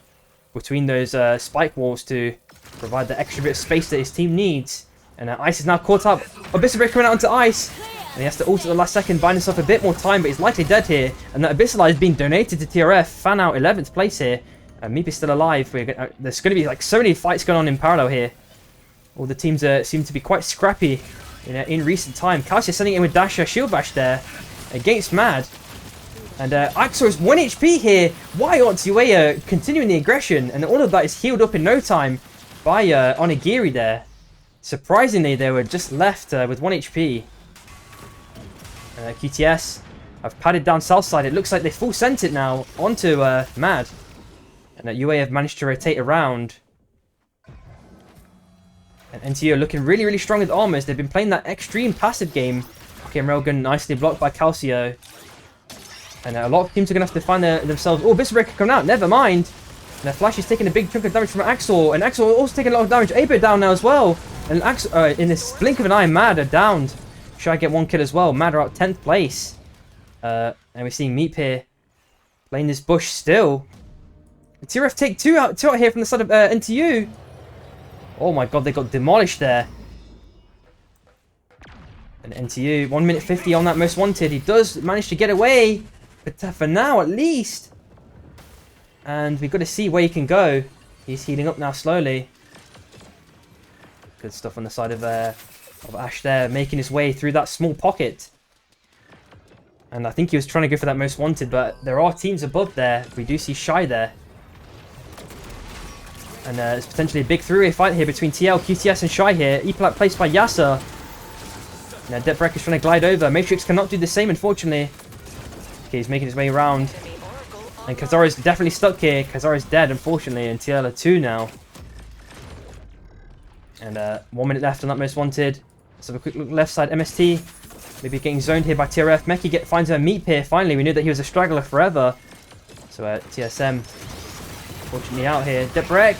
between those spike walls to provide the extra bit of space that his team needs. And Ice is now caught up. Abyssal Breaker coming out onto Ice. And he has to ult at the last second, buying himself a bit more time, but he's likely dead here. And that Abyssal is being donated to TRF. Fan out 11th place here. And Meep is still alive. There's going to be like so many fights going on in parallel here. All the teams seem to be quite scrappy in recent time. Kausk is sending in with Dasher Shield Bash there against Mad. And Axor is 1 HP here. Why aren't UA continuing the aggression? And all of that is healed up in no time by Onigiri there. Surprisingly, they were just left with 1 HP. QTS have padded down south side. It looks like they full sent it now onto Mad. And UA have managed to rotate around. And NTU are looking really, really strong with armors. They've been playing that extreme passive game. Okay, Railgun nicely blocked by Calcio. And a lot of teams are going to have to find themselves... Oh, Abyssal Breaker coming out. Never mind. And their Flash is taking a big chunk of damage from Axor. And Axor also taking a lot of damage. Abe down now as well. And Axor, in this blink of an eye, Mad are downed. Should I get 1 kill as well? Mad are out 10th place. And we're seeing Meep here playing this bush still. TRF take two out here from the side of NTU. Oh my god, they got demolished there. And NTU, 1 minute 50 on that most wanted. He does manage to get away. But for now, at least. And we've got to see where he can go. He's healing up now slowly. Good stuff on the side of Ash there, making his way through that small pocket. And I think he was trying to go for that most wanted, but there are teams above there. We do see Shy there. And there's potentially a big three-way fight here between TL, QTS, and Shy here. E-Plat placed by Yasser. Now Deptbreaker is trying to glide over. Matrix cannot do the same, unfortunately. Okay, he's making his way around. And Kazara is definitely stuck here. Kazara is dead, unfortunately, and TL are 2 now. And 1 minute left on that most wanted. Let's have a quick look left side. MST maybe getting zoned here by TRF. Meki finds a Meep here. Finally, we knew that he was a straggler forever. So TSM Fortunately out here. Debrek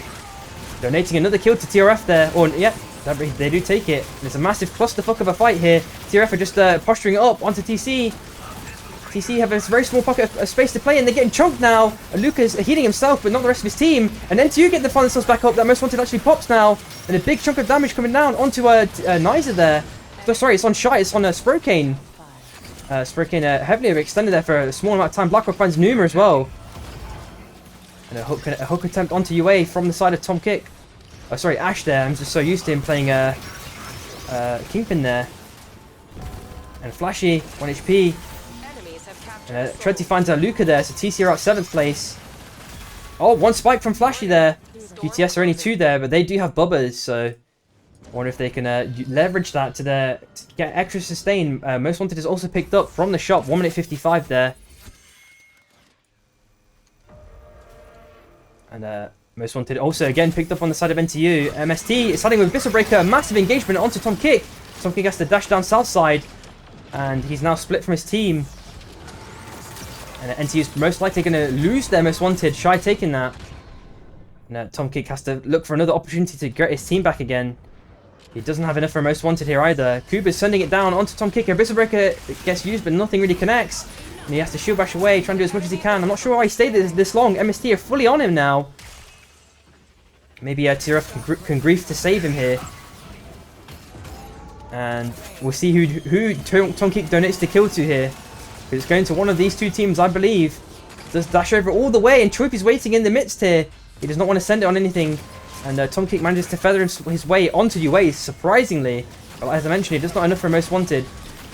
donating another kill to TRF there. Or, yeah, they do take it. There's a massive clusterfuck of a fight here. TRF are just posturing up onto TC. TC have a very small pocket of space to play, and they're getting chunked now. And Luca's healing himself, but not the rest of his team. And NTU get the find themselves back up. That Most Wanted actually pops now. And a big chunk of damage coming down onto Nizer there. Oh, sorry, it's on Shy. It's on Sprokane. Sprokane heavily extended there for a small amount of time. Blackrock finds Numa as well. And a hook attempt onto UA from the side of Tom Kick. Oh, sorry, Ash there. I'm just so used to him playing Kingpin there. And Flashy, 1 HP. Treadsy finds Luca there, so TC are out 7th place. Oh, 1 spike from Flashy there. GTS are only 2 there, but they do have bubbas, so I wonder if they can leverage that to get extra sustain. Most Wanted is also picked up from the shop, 1 minute 55 there. And Most Wanted also again picked up on the side of NTU. MST is starting with Bissell Breaker, massive engagement onto Tom Kick. Tom Kick has to dash down south side, and he's now split from his team. And NTU is most likely going to lose their Most Wanted. Shy taking that. And Tom Kick has to look for another opportunity to get his team back again. He doesn't have enough for Most Wanted here either. Kuba's sending it down onto Tom Kick. Bissell Breaker gets used, but nothing really connects. And he has to shield bash away, trying to do as much as he can. I'm not sure why he stayed this long. MST are fully on him now. Maybe TRF can grief to save him here. And we'll see who Tom Kick donates the kill to here. It's going to one of these 2 teams, I believe. Does dash over all the way, and Troop is waiting in the midst here. He does not want to send it on anything. And Tom Kick manages to feather his way onto UA, surprisingly. But as I mentioned, he does not enough for Most Wanted.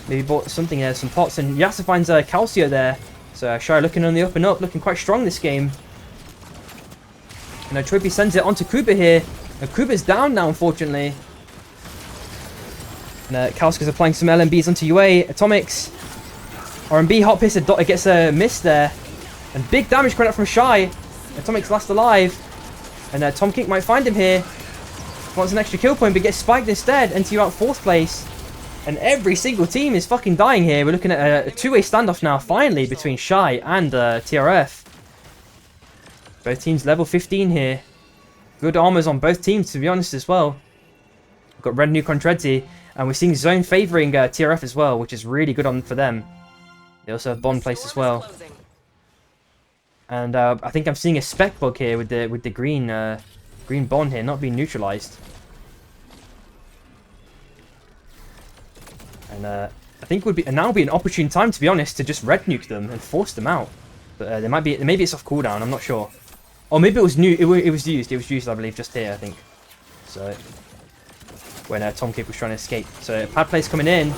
Maybe bought something there, some pots. And Yasa finds Calcio there. So Shy looking on the up and up, looking quite strong this game. And Tropy sends it onto Kuba here. And Kuba's down now, unfortunately. And Kalska's applying some LMBs onto UA. Atomics. R&B hot piss gets a miss there. And big damage coming up from Shy. Atomics last alive. And Tom Kick might find him here. Wants an extra kill point, but gets spiked instead. NTU out 4th place. And every single team is fucking dying here. We're looking at a 2-way standoff now, finally, between Shy and TRF. Both teams level 15 here. Good armors on both teams, to be honest, as well. We've got Red Nuke on Treadsy. And we're seeing zone favoring TRF as well, which is really good for them. They also have Bond placed as well. And I think I'm seeing a spec bug here with the green green Bond here not being neutralized. And I think now would be an opportune time, to be honest, to just red nuke them and force them out. But maybe it's off cooldown. I'm not sure. Or maybe it was new. It was used. It was used, I believe, just here. I think. So when Tom Kick was trying to escape. So pad play's coming in.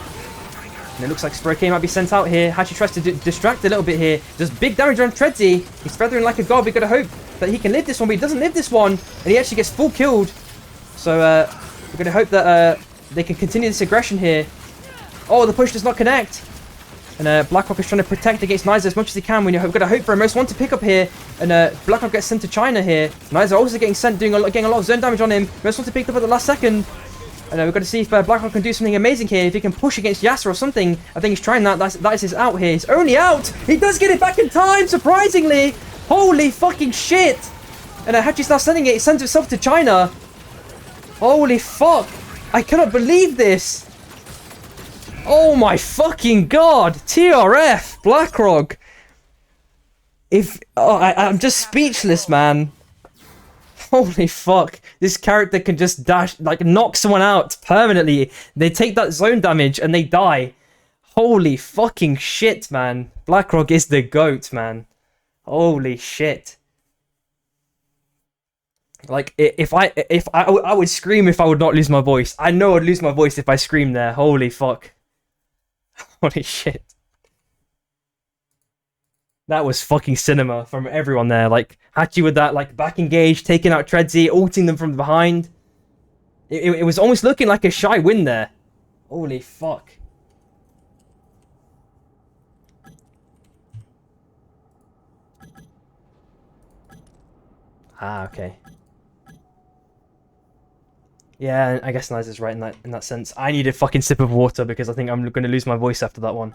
And it looks like Sprokane might be sent out here. Hachi tries to distract a little bit here. Does big damage on Treadsy. He's feathering like a god. We've got to hope that he can live this one, but he doesn't live this one. And he actually gets full killed. So we're going to hope that they can continue this aggression here. Oh, the push does not connect. And Blackhawk is trying to protect against Nizer as much as he can. We've got to hope for a Most Wanted pickup here. And Blackhawk gets sent to China here. Nizer also getting sent, getting a lot of zone damage on him. Most Wanted picked up at the last second. And we've got to see if Blackhawk can do something amazing here. If he can push against Yasser or something. I think he's trying that. That is his out here. He's only out. He does get it back in time, surprisingly. Holy fucking shit. And Hachi's now sending it. He sends himself to China. Holy fuck. I cannot believe this. Oh my fucking god. TRF. Blackrock. I'm just speechless, man. Holy fuck. This character can just dash, like, knock someone out permanently. They take that zone damage and they die. Holy fucking shit, man. Blackrock is the GOAT, man. Holy shit. Like, I would scream if I would not lose my voice. I know I'd lose my voice if I screamed there. Holy fuck. Holy shit. That was fucking cinema from everyone there. Like, Hachi with that, like, back engage, taking out Treadsy, ulting them from behind. It was almost looking like a Shy win there. Holy fuck. Ah, okay. Yeah, I guess Nizer's right in that sense. I need a fucking sip of water because I think I'm going to lose my voice after that one.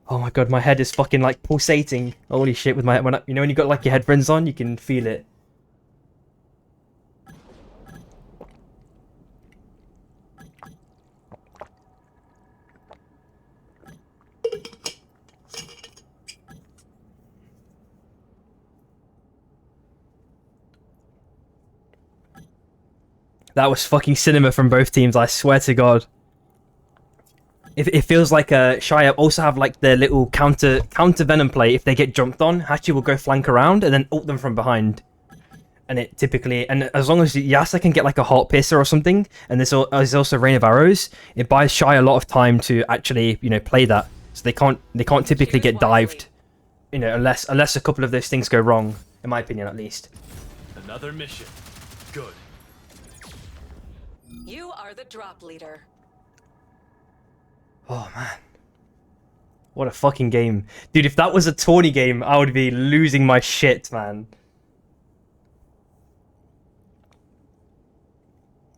Oh my god, my head is fucking like pulsating. Holy shit! With my you know when you got like your headphones on, you can feel it. That was fucking cinema from both teams, I swear to God. It feels like Shire also have like their little counter venom play. If they get jumped on, Hachi will go flank around and then ult them from behind. And it typically, and as long as Yasa can get like a heart piercer or something, and there's also Rain of Arrows, it buys Shire a lot of time to actually, you know, play that. So they can't typically get dived, you know, unless a couple of those things go wrong, in my opinion at least. Another mission. Good. You are the drop leader. Oh man. What a fucking game. Dude, if that was a tourney game, I would be losing my shit, man.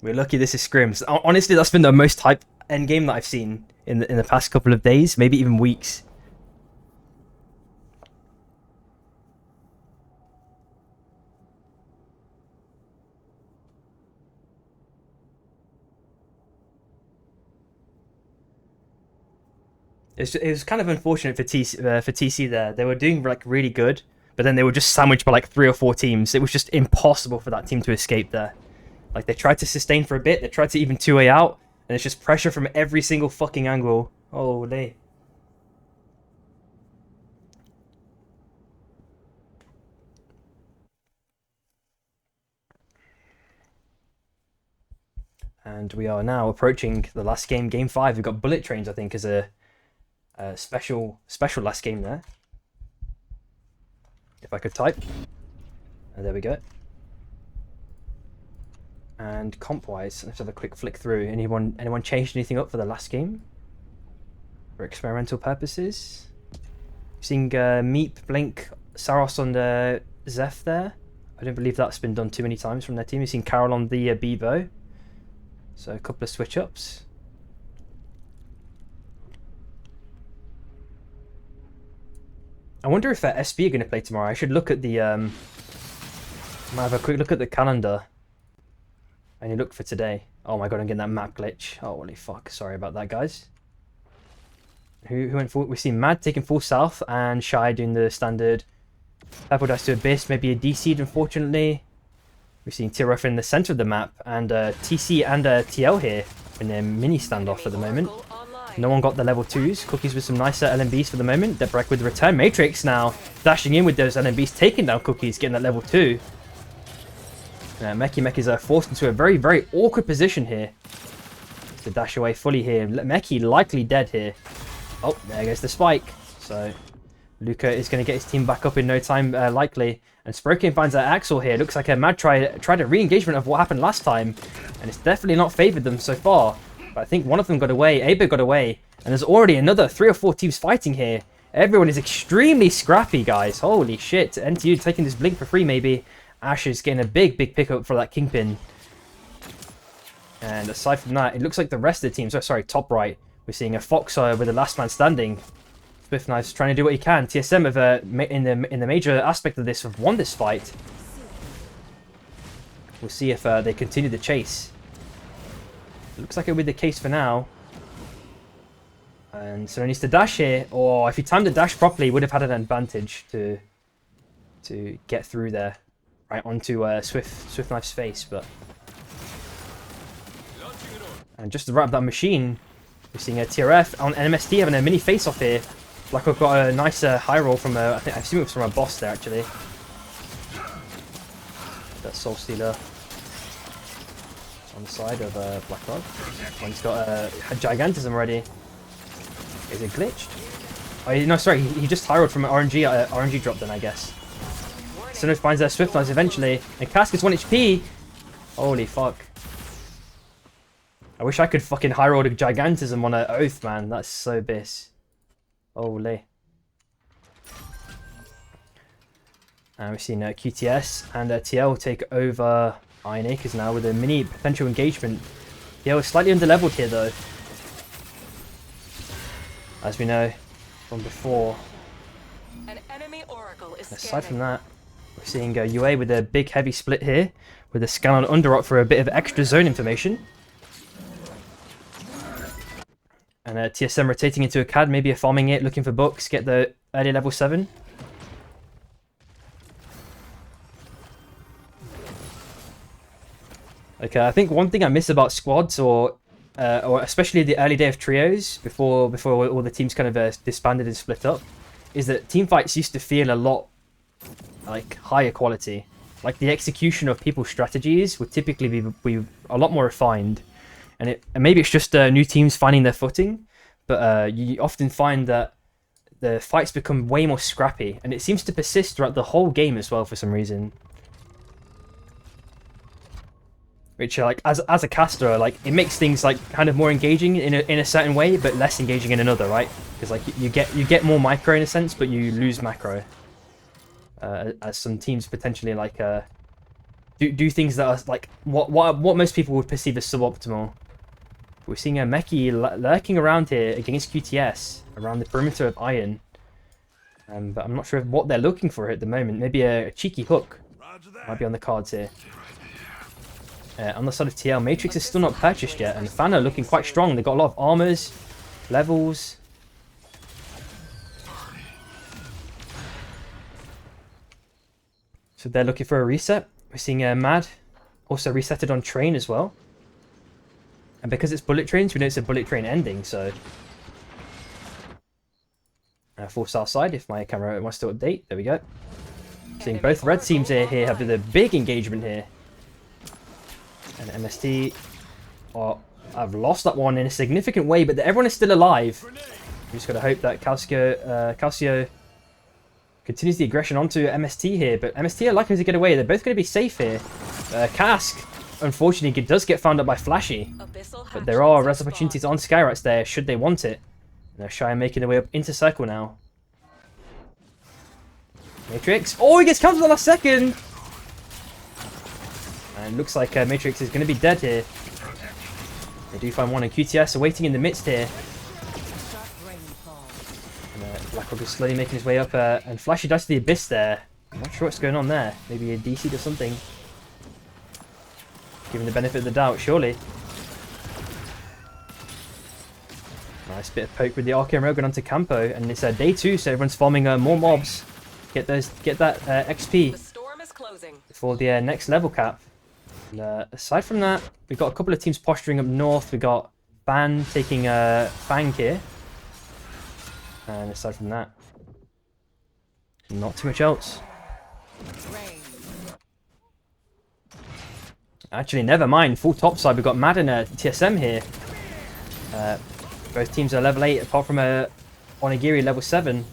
We're lucky this is Scrims. Honestly, that's been the most hype endgame that I've seen in the past couple of days, maybe even weeks. It was kind of unfortunate for TC there. They were doing like really good, but then they were just sandwiched by like 3 or 4 teams. It was just impossible for that team to escape there. Like they tried to sustain for a bit, they tried to even 2A out, and it's just pressure from every single fucking angle. Holy. And we are now approaching the last game, Game 5. We've got Bullet Trains, I think, as a special last game there. If I could type. And there we go. And comp-wise, let's have a quick flick through. Anyone changed anything up for the last game? For experimental purposes? Seeing Meep, Blink, Saros on the Zeph there. I don't believe that's been done too many times from their team. You've seen Carol on the Bevo. So a couple of switch-ups. I wonder if SB are going to play tomorrow. I should look at the... might have a quick look at the calendar. And you look for today. Oh my god, I'm getting that map glitch. Holy fuck. Sorry about that, guys. Who went full? We've seen Mad taking full south and Shy doing the standard Purple Dash to Abyss. Maybe a D-Seed, unfortunately. We've seen Tiref in the center of the map. And TC and TL here in their mini standoff at the moment. No one got the level 2s. Cookies with some nicer LMBs for the moment. Debrek with the return Matrix now. Dashing in with those LMBs. Taking down Cookies. Getting that level 2. Meki is forced into a very, very awkward position here. To dash away fully here. Meki likely dead here. Oh, there goes the spike. So, Luca is going to get his team back up in no time, likely. And Sproking finds that Axel here. Looks like a Mad tried a re-engagement of what happened last time. And it's definitely not favoured them so far. But I think one of them got away. Abe got away. And there's already another 3 or 4 teams fighting here. Everyone is extremely scrappy, guys. Holy shit. NTU taking this blink for free, maybe. Ash is getting a big pickup for that Kingpin. And aside from that, it looks like the rest of the teams... Oh, sorry, top right. We're seeing a Fox with the last man standing. Swift Knife's trying to do what he can. TSM have, in the major aspect of this, have won this fight. We'll see if they continue the chase. It looks like it'll be the case for now. And so he needs to dash here. Or if he timed the dash properly, he would have had an advantage to get through there. Right onto Swift Knife's face, but... And just to wrap that machine, we're seeing a TRF on NMST having a mini face-off here. Blackhawk got a nice high roll from I think I assume it was from a boss there actually. That Soul Stealer on the side of Blackhawk. And he's got a Gigantism already. Is it glitched? Oh no, sorry, he just high rolled from an RNG drop then I guess. Sinnoh finds their Swift Knives eventually. And Cask is 1 HP. Holy fuck. I wish I could fucking high roll a Gigantism on an Oath, man. That's so bis. Holy. And we've seen QTS and TL take over Iron Acres now with a mini potential engagement. TL is slightly underleveled here though. As we know. from before. An enemy oracle is Aside from scanning. that, we're seeing UA with a big heavy split here, with a scan on Underrock for a bit of extra zone information. And TSM rotating into a CAD, maybe a farming it, looking for books, get the early level 7. Okay, I think one thing I miss about squads, or especially the early day of trios, before all the teams kind of disbanded and split up, is that team fights used to feel a lot like higher quality. Like the execution of people's strategies would typically be a lot more refined, and maybe it's just new teams finding their footing, but you often find that the fights become way more scrappy, and it seems to persist throughout the whole game as well for some reason. Which, like, as a caster, like, it makes things like kind of more engaging in a certain way, but less engaging in another, right? Because like you get more micro in a sense, but you lose macro. As some teams potentially like do things that are like what most people would perceive as suboptimal. We're seeing a Meki lurking around here against QTS around the perimeter of Iron, but I'm not sure what they're looking for at the moment. Maybe a cheeky hook might be on the cards here. On the side of TL, Matrix is still not purchased yet, and Fana looking quite strong. They've got a lot of armors, levels. So they're looking for a reset. We're seeing Mad also resetted on Train as well. And because it's bullet trains, we know it's a bullet train ending, so... full south side, if my camera wants to update. There we go. Seeing both red teams here have the big engagement here. And MST I've lost that one in a significant way, but everyone is still alive. I'm just going to hope that Calcio continues the aggression onto MST here, but MST are likely to get away. They're both going to be safe here. Cask, unfortunately, does get found up by Flashy, but there are res opportunities on Skyrats there should they want it. And they're shy and making their way up into circle now. Matrix. Oh, he gets countered on the last second! And looks like Matrix is going to be dead here. They do find one, and QTS are waiting in the midst here. And Blackhawk is slowly making his way up, and Flashy dies to the Abyss there. I'm not sure what's going on there. Maybe a DC or something. Given the benefit of the doubt, surely. Nice bit of poke with the Arcane Railgun onto Campo, and it's day 2, so everyone's farming more mobs. Get that XP The storm is closing. before the next level cap. And, aside from that, we've got a couple of teams posturing up north. We got Ban taking Fang here, and aside from that, not too much else. Actually, never mind. Full top side, we've got Mad and TSM here. Both teams are level 8, apart from Onigiri level 7.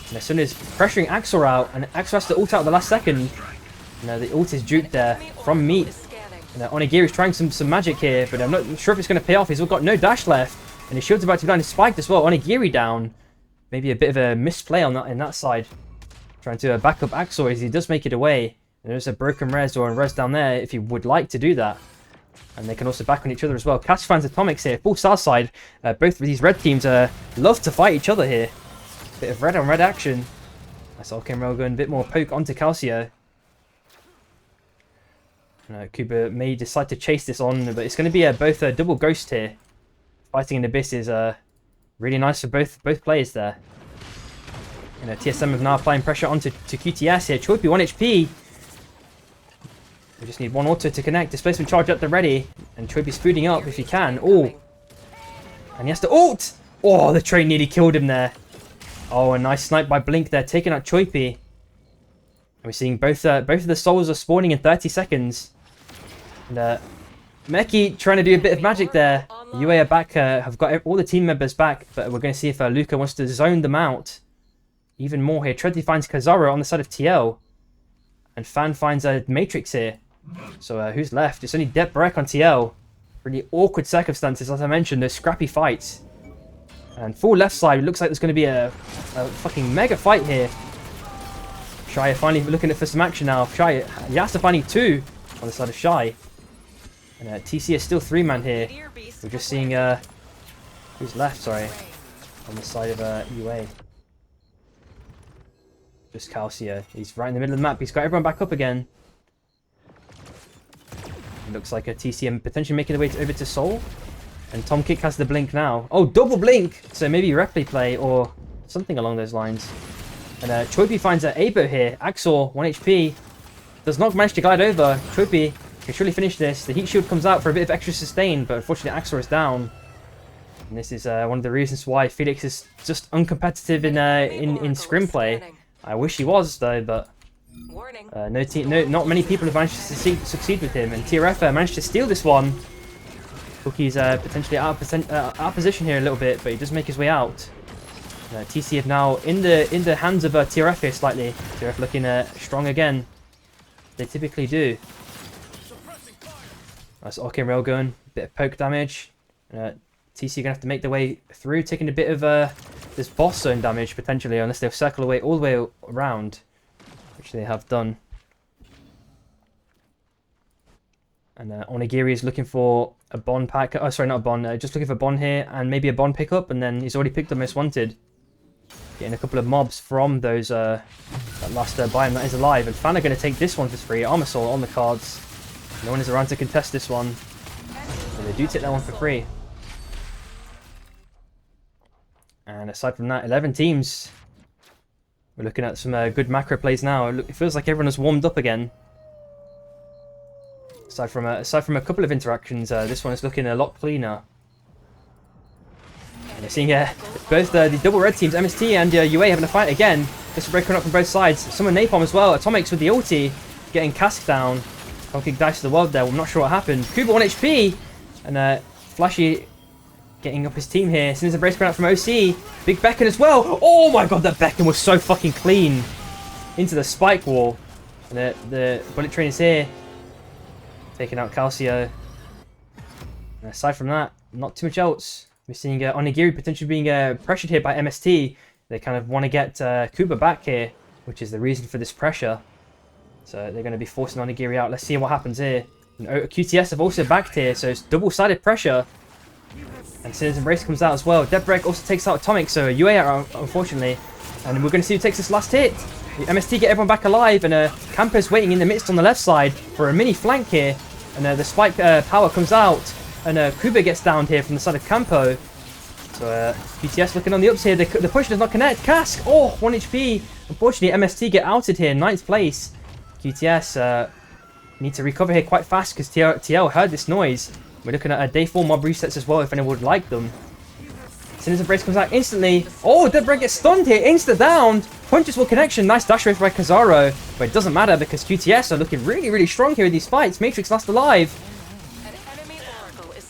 And as soon as pressuring Axel out, and Axel has to ult out at the last second. The ult is duped there from Meat. And Onigiri's trying some magic here, but I'm not sure if it's going to pay off. He's got no dash left, and his shield's about to be down. He's spiked as well. Onigiri down. Maybe a bit of a misplay on that side. Trying to back up Axel as he does make it away. And there's a broken res or a res down there if he would like to do that. And they can also back on each other as well. Cash finds Atomics here. Full south side. Both of these red teams love to fight each other here. Bit of red on red action. That's Arcane Railgun. A bit more poke onto Calcio. Kuba may decide to chase this on, but it's going to be both a double ghost here. Fighting in Abyss is really nice for both players there. TSM have now applying pressure onto QTS here. Choipi 1 HP. We just need one auto to connect. Displacement charge at the ready. And Choipi's fooding up if he can. Oh! And he has to ult! Oh, the train nearly killed him there. Oh, a nice snipe by Blink there, taking out Choipi. And we're seeing both of the souls are spawning in 30 seconds. And Meki trying to do a bit of magic there. UA are back, have got all the team members back, but we're going to see if Luca wants to zone them out even more here. Treadley finds Kazara on the side of TL. And Fan finds a Matrix here. So who's left? It's only Debrek on TL. Really awkward circumstances, as I mentioned, those scrappy fights. And full left side, it looks like there's going to be a fucking mega fight here. Shy finally looking for some action now. Shy, Yasta finding 2 on the side of Shy. And TC is still 3-man here. We're just seeing who's left, sorry. on the side of UA. Just Calcio. He's right in the middle of the map. He's got everyone back up again. It looks like a TCM potentially making their way over to Seoul. And Tom Kick has the blink now. Oh, double blink! So maybe replay play or something along those lines. And Choipi finds Abo here. Axor, 1 HP. Does not manage to glide over. Choipi can surely finish this. The heat shield comes out for a bit of extra sustain, but unfortunately Axor is down. And this is one of the reasons why Felix is just uncompetitive in scrim play. I wish he was though, but not many people have managed to succeed with him. And TRF managed to steal this one. Cookie's potentially out of position here a little bit, but he does make his way out. TC have now in the hands of TRF here slightly. TRF looking strong again. They typically do. That's OK Railgun, bit of poke damage. TC gonna have to make their way through, taking a bit of this boss zone damage potentially, unless they'll circle away all the way around, which they have done. And Onigiri is looking for a Bond pack. Oh, sorry, not a Bond. Just looking for Bond here, and maybe a Bond pickup, and then he's already picked up Most Wanted. Getting a couple of mobs from those that last biome that is alive. And Fan are going to take this one for free. Armor Soul on the cards. No one is around to contest this one. And they do take that one for free. And aside from that, 11 teams. We're looking at some good macro plays now. It feels like everyone has warmed up again. Aside from a couple of interactions, this one is looking a lot cleaner. And you're seeing both the double red teams, MST and UA, having a fight again. This is breaking up from both sides. Someone napalm as well. Atomics with the ulti, getting Cask down. Talking dice to the world there. I'm not sure what happened. Kuba 1 HP, and Flashy getting up his team here. Since embrace coming out from OC. Big Beacon as well. Oh my god, that Beacon was so fucking clean into the spike wall. And the bullet train is here. Taking out Calcio. And aside from that, not too much else. We're seeing Onigiri potentially being pressured here by MST. They kind of want to get Kuba back here, which is the reason for this pressure. So they're going to be forcing Onigiri out. Let's see what happens here. And QTS have also backed here, so it's double-sided pressure. And Sinner's Embrace comes out as well. Debrek also takes out Atomic, so UA out, unfortunately. And we're going to see who takes this last hit. The MST get everyone back alive, and Campo's waiting in the midst on the left side for a mini flank here. And the spike power comes out, and Kuba gets downed here from the side of Campo. So QTS looking on the ups here. The push does not connect. Cask, oh, 1 HP. Unfortunately, MST get outed here, 9th place. QTS need to recover here quite fast because TL heard this noise. We're looking at day 4 mob resets as well if anyone would like them. Sinner's Embrace comes out instantly. Oh, Deadbreak gets stunned here. Insta downed. Punches full connection. Nice dash race by Kazaro. But it doesn't matter because QTS are looking really, really strong here in these fights. Matrix last alive.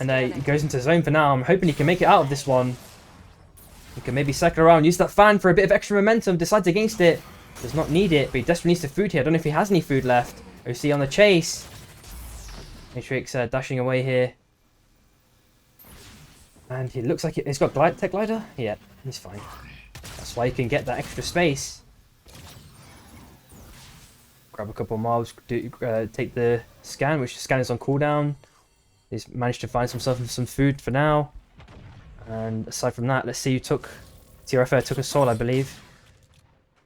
And he goes into zone for now. I'm hoping he can make it out of this one. He can maybe cycle around, use that fan for a bit of extra momentum. Decides against it. Does not need it, but he desperately needs the food here. I don't know if he has any food left. OC on the chase. Matrix dashing away here. And he looks like he's got tech glider. Yeah, he's fine. That's why you can get that extra space. Grab a couple of mobs, take the scan, which the scan is on cooldown. He's managed to find himself some food for now. And aside from that, let's see who took... TRF took a soul, I believe.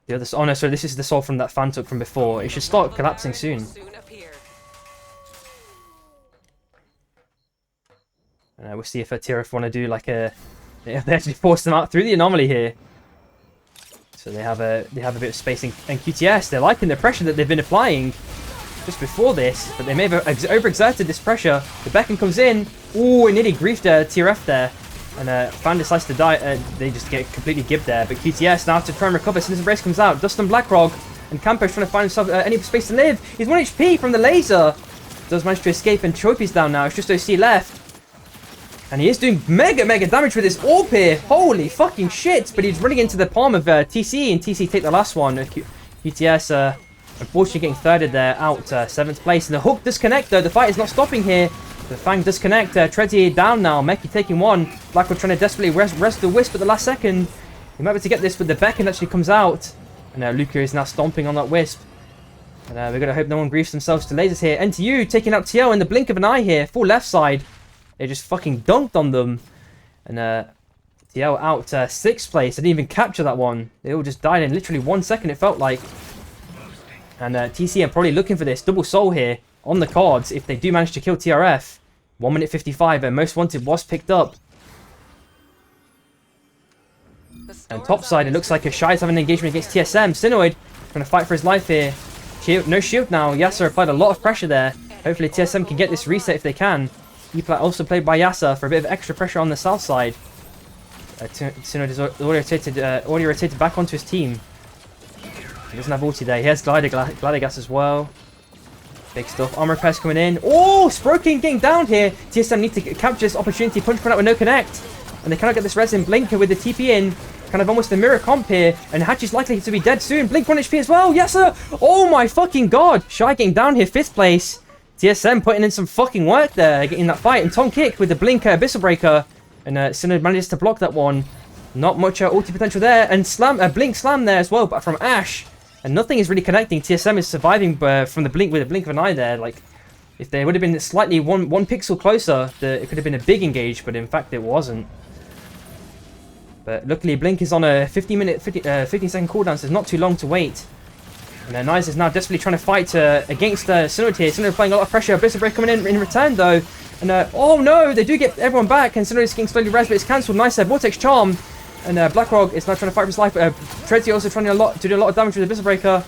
The other... Oh no, sorry, this is the soul from that fan took from before. It should start collapsing soon. We'll see if TRF want to do like a... They actually force them out through the anomaly here. So they have a bit of spacing. And QTS, they're liking the pressure that they've been applying just before this, but they may have overexerted this pressure. The Beacon comes in. Ooh, it nearly griefed TRF there. And Fan decides to die. They just get completely gibbed there. But QTS now to try and recover. Sinner's Embrace comes out. Dustin Blackrog. And Campo's trying to find himself any space to live. He's 1 HP from the laser. Does manage to escape, and Choipi's down now. It's just OC left. And he is doing mega damage with his AWP here. Holy fucking shit. But he's running into the palm of TC, and TC take the last one. QTS, unfortunately getting thirded there, out 7th place. And the hook does connect though. The fight is not stopping here. The Fang does connect. Trezier down now. Meki taking one. Blackwood trying to desperately rest the Wisp at the last second. He might be able to get this, but the Beacon actually comes out. And Luca is now stomping on that Wisp. And we're going to hope no one griefs themselves to lasers here. NTU taking out TL in the blink of an eye here. Full left side. They just fucking dunked on them. And TL out 6th place. They didn't even capture that one. They all just died in literally 1 second, it felt like. And TCM probably looking for this double soul here on the cards if they do manage to kill TRF. 1 minute 55 and Most Wanted was picked up. And top side, it looks like Shy is having an engagement against TSM. Sinoid trying to fight for his life here. Shield, no shield now. Yasser applied a lot of pressure there. Hopefully TSM can get this reset if they can. E-Plat also played by Yasser for a bit of extra pressure on the south side. Sinoid is already rotated back onto his team. He doesn't have ulti there. He has Gladigas as well. Big stuff. Armor press coming in. Oh, Sproking getting down here. TSM need to capture this opportunity. Punch point out with no connect. And they cannot get this resin. Blinker with the TP in. Kind of almost a mirror comp here. And Hatchie's likely to be dead soon. Blink 1 HP as well. Yes, sir. Oh my fucking god. Shy getting down here. 5th place. TSM putting in some fucking work there. Getting that fight. And Tom Kick with the Blinker Abyssal Breaker. And Synod manages to block that one. Not much ulti potential there. And Blink Slam there as well. But from Ash. And nothing is really connecting. TSM is surviving from the blink with a blink of an eye there. Like, if they would have been slightly one pixel closer, it could have been a big engage, but in fact it wasn't. But luckily, Blink is on a 15-second cooldown, so it's not too long to wait. And Nice is now desperately trying to fight against Synod here. Synod playing a lot of pressure. Abyssal Break coming in return, though. And oh no, they do get everyone back, and Synod is getting slowly res, but it's cancelled. Nice Vortex Charm. And Blackrog is now trying to fight for his life. Trezzy also trying to do a lot of damage with the Abyssal Breaker.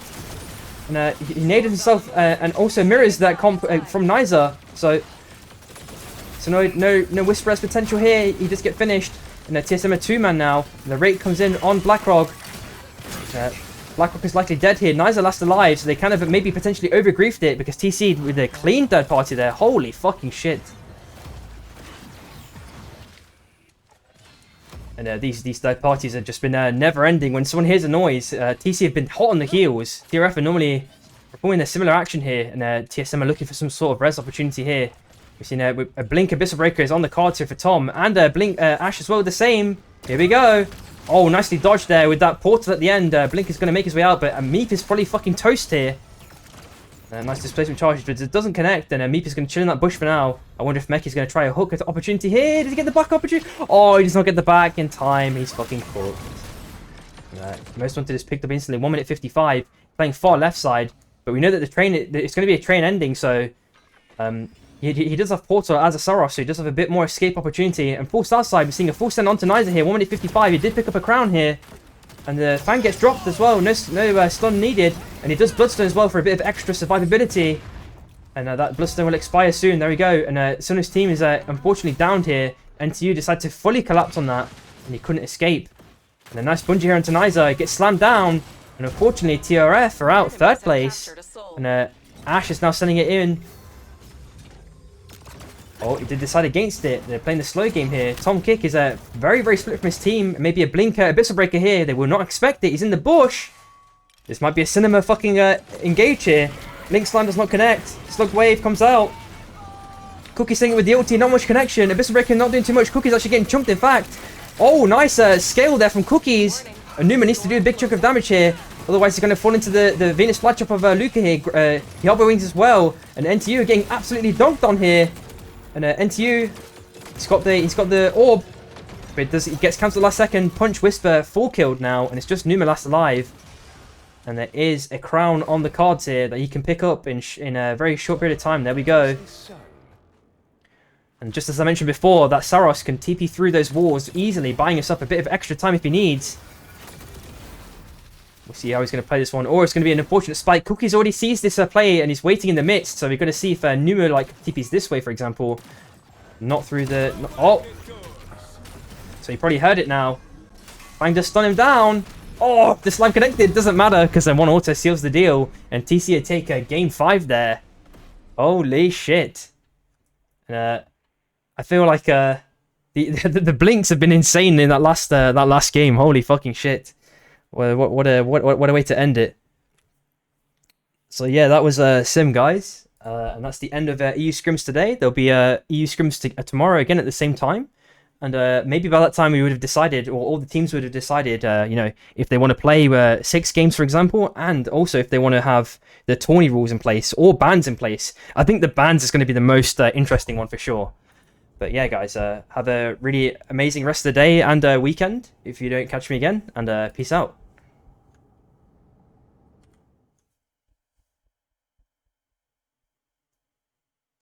And he naded himself and also mirrors that comp from Nizer. So no Whisper S potential here. He just get finished. And TSM a 2-man now. And the rate comes in on Blackrog. Blackrog is likely dead here. Nizer last alive, so they kind of maybe potentially over-griefed it because TC with a clean third party there. Holy fucking shit. And these third parties have just been never-ending. When someone hears a noise, TC have been hot on the heels. TRF are normally performing a similar action here, and TSM are looking for some sort of res opportunity here. We've seen a Blink Abyssal Breaker is on the cards here for Tom, and Blink Ash as well the same. Here we go. Oh, nicely dodged there with that portal at the end. Blink is going to make his way out, but Meep is probably fucking toast here. Nice displacement charge, but it doesn't connect, and Meep is going to chill in that bush for now. I wonder if Mech is going to try a hook at opportunity here. Did he get the back opportunity? Oh, he does not get the back in time. He's fucking cooked. Most Wanted is picked up instantly. 1 minute 55, playing far left side. But we know that it's going to be a train ending, so he does have Portal as a Saros, so he does have a bit more escape opportunity. And full south side, we're seeing a full send onto Nizer here. 1 minute 55, he did pick up a crown here. And the Fang gets dropped as well. No stun needed. And he does Bloodstone as well for a bit of extra survivability. And that Bloodstone will expire soon. There we go. And Sun's team is unfortunately downed here. NTU decided to fully collapse on that. And he couldn't escape. And a nice bungee here onto Nizer. He gets slammed down. And unfortunately, TRF are out 3rd place. And Ash is now sending it in. Oh, he did decide against it. They're playing the slow game here. Tom Kick is very, very split from his team. Maybe a Blinker, Abyssal Breaker here. They will not expect it. He's in the bush. This might be a cinema fucking engage here. Link Slime does not connect. Slug Wave comes out. Cookie singing with the ulti. Not much connection. Abyssal Breaker not doing too much. Cookie's actually getting chunked, in fact. Oh, nice scale there from Cookies. Numa needs to do a big chunk of damage here. Otherwise, he's going to fall into the Venus Flatchop of Luca here. He Harbor Wings as well. And NTU are getting absolutely donked on here. And NTU, he's got the orb, but he gets cancelled last second. Punch Whisper full killed now, and it's just Numa last alive. And there is a crown on the cards here that he can pick up in a very short period of time. There we go. And just as I mentioned before, that Saros can TP through those walls easily, buying himself a bit of extra time if he needs. We'll see how he's going to play this one. Or it's going to be an unfortunate spike. Cookies already sees this play and he's waiting in the midst. So we're going to see if Numa like TP's this way, for example. Not through the... Oh! So he probably heard it now. Trying to stun him down. Oh! The slime connected. Doesn't matter because then one auto seals the deal. And TC take game 5 there. Holy shit. I feel like the blinks have been insane in that last game. Holy fucking shit. What a way to end it. So yeah, that was Sim, guys, and that's the end of EU Scrims today. There'll be EU Scrims tomorrow again at the same time, and maybe by that time we would have decided, or all the teams would have decided, you know, if they want to play 6 games, for example, and also if they want to have the tourney rules in place or bans in place. I think the bans is going to be the most interesting one for sure. But yeah, guys, have a really amazing rest of the day and weekend if you don't catch me again, and peace out.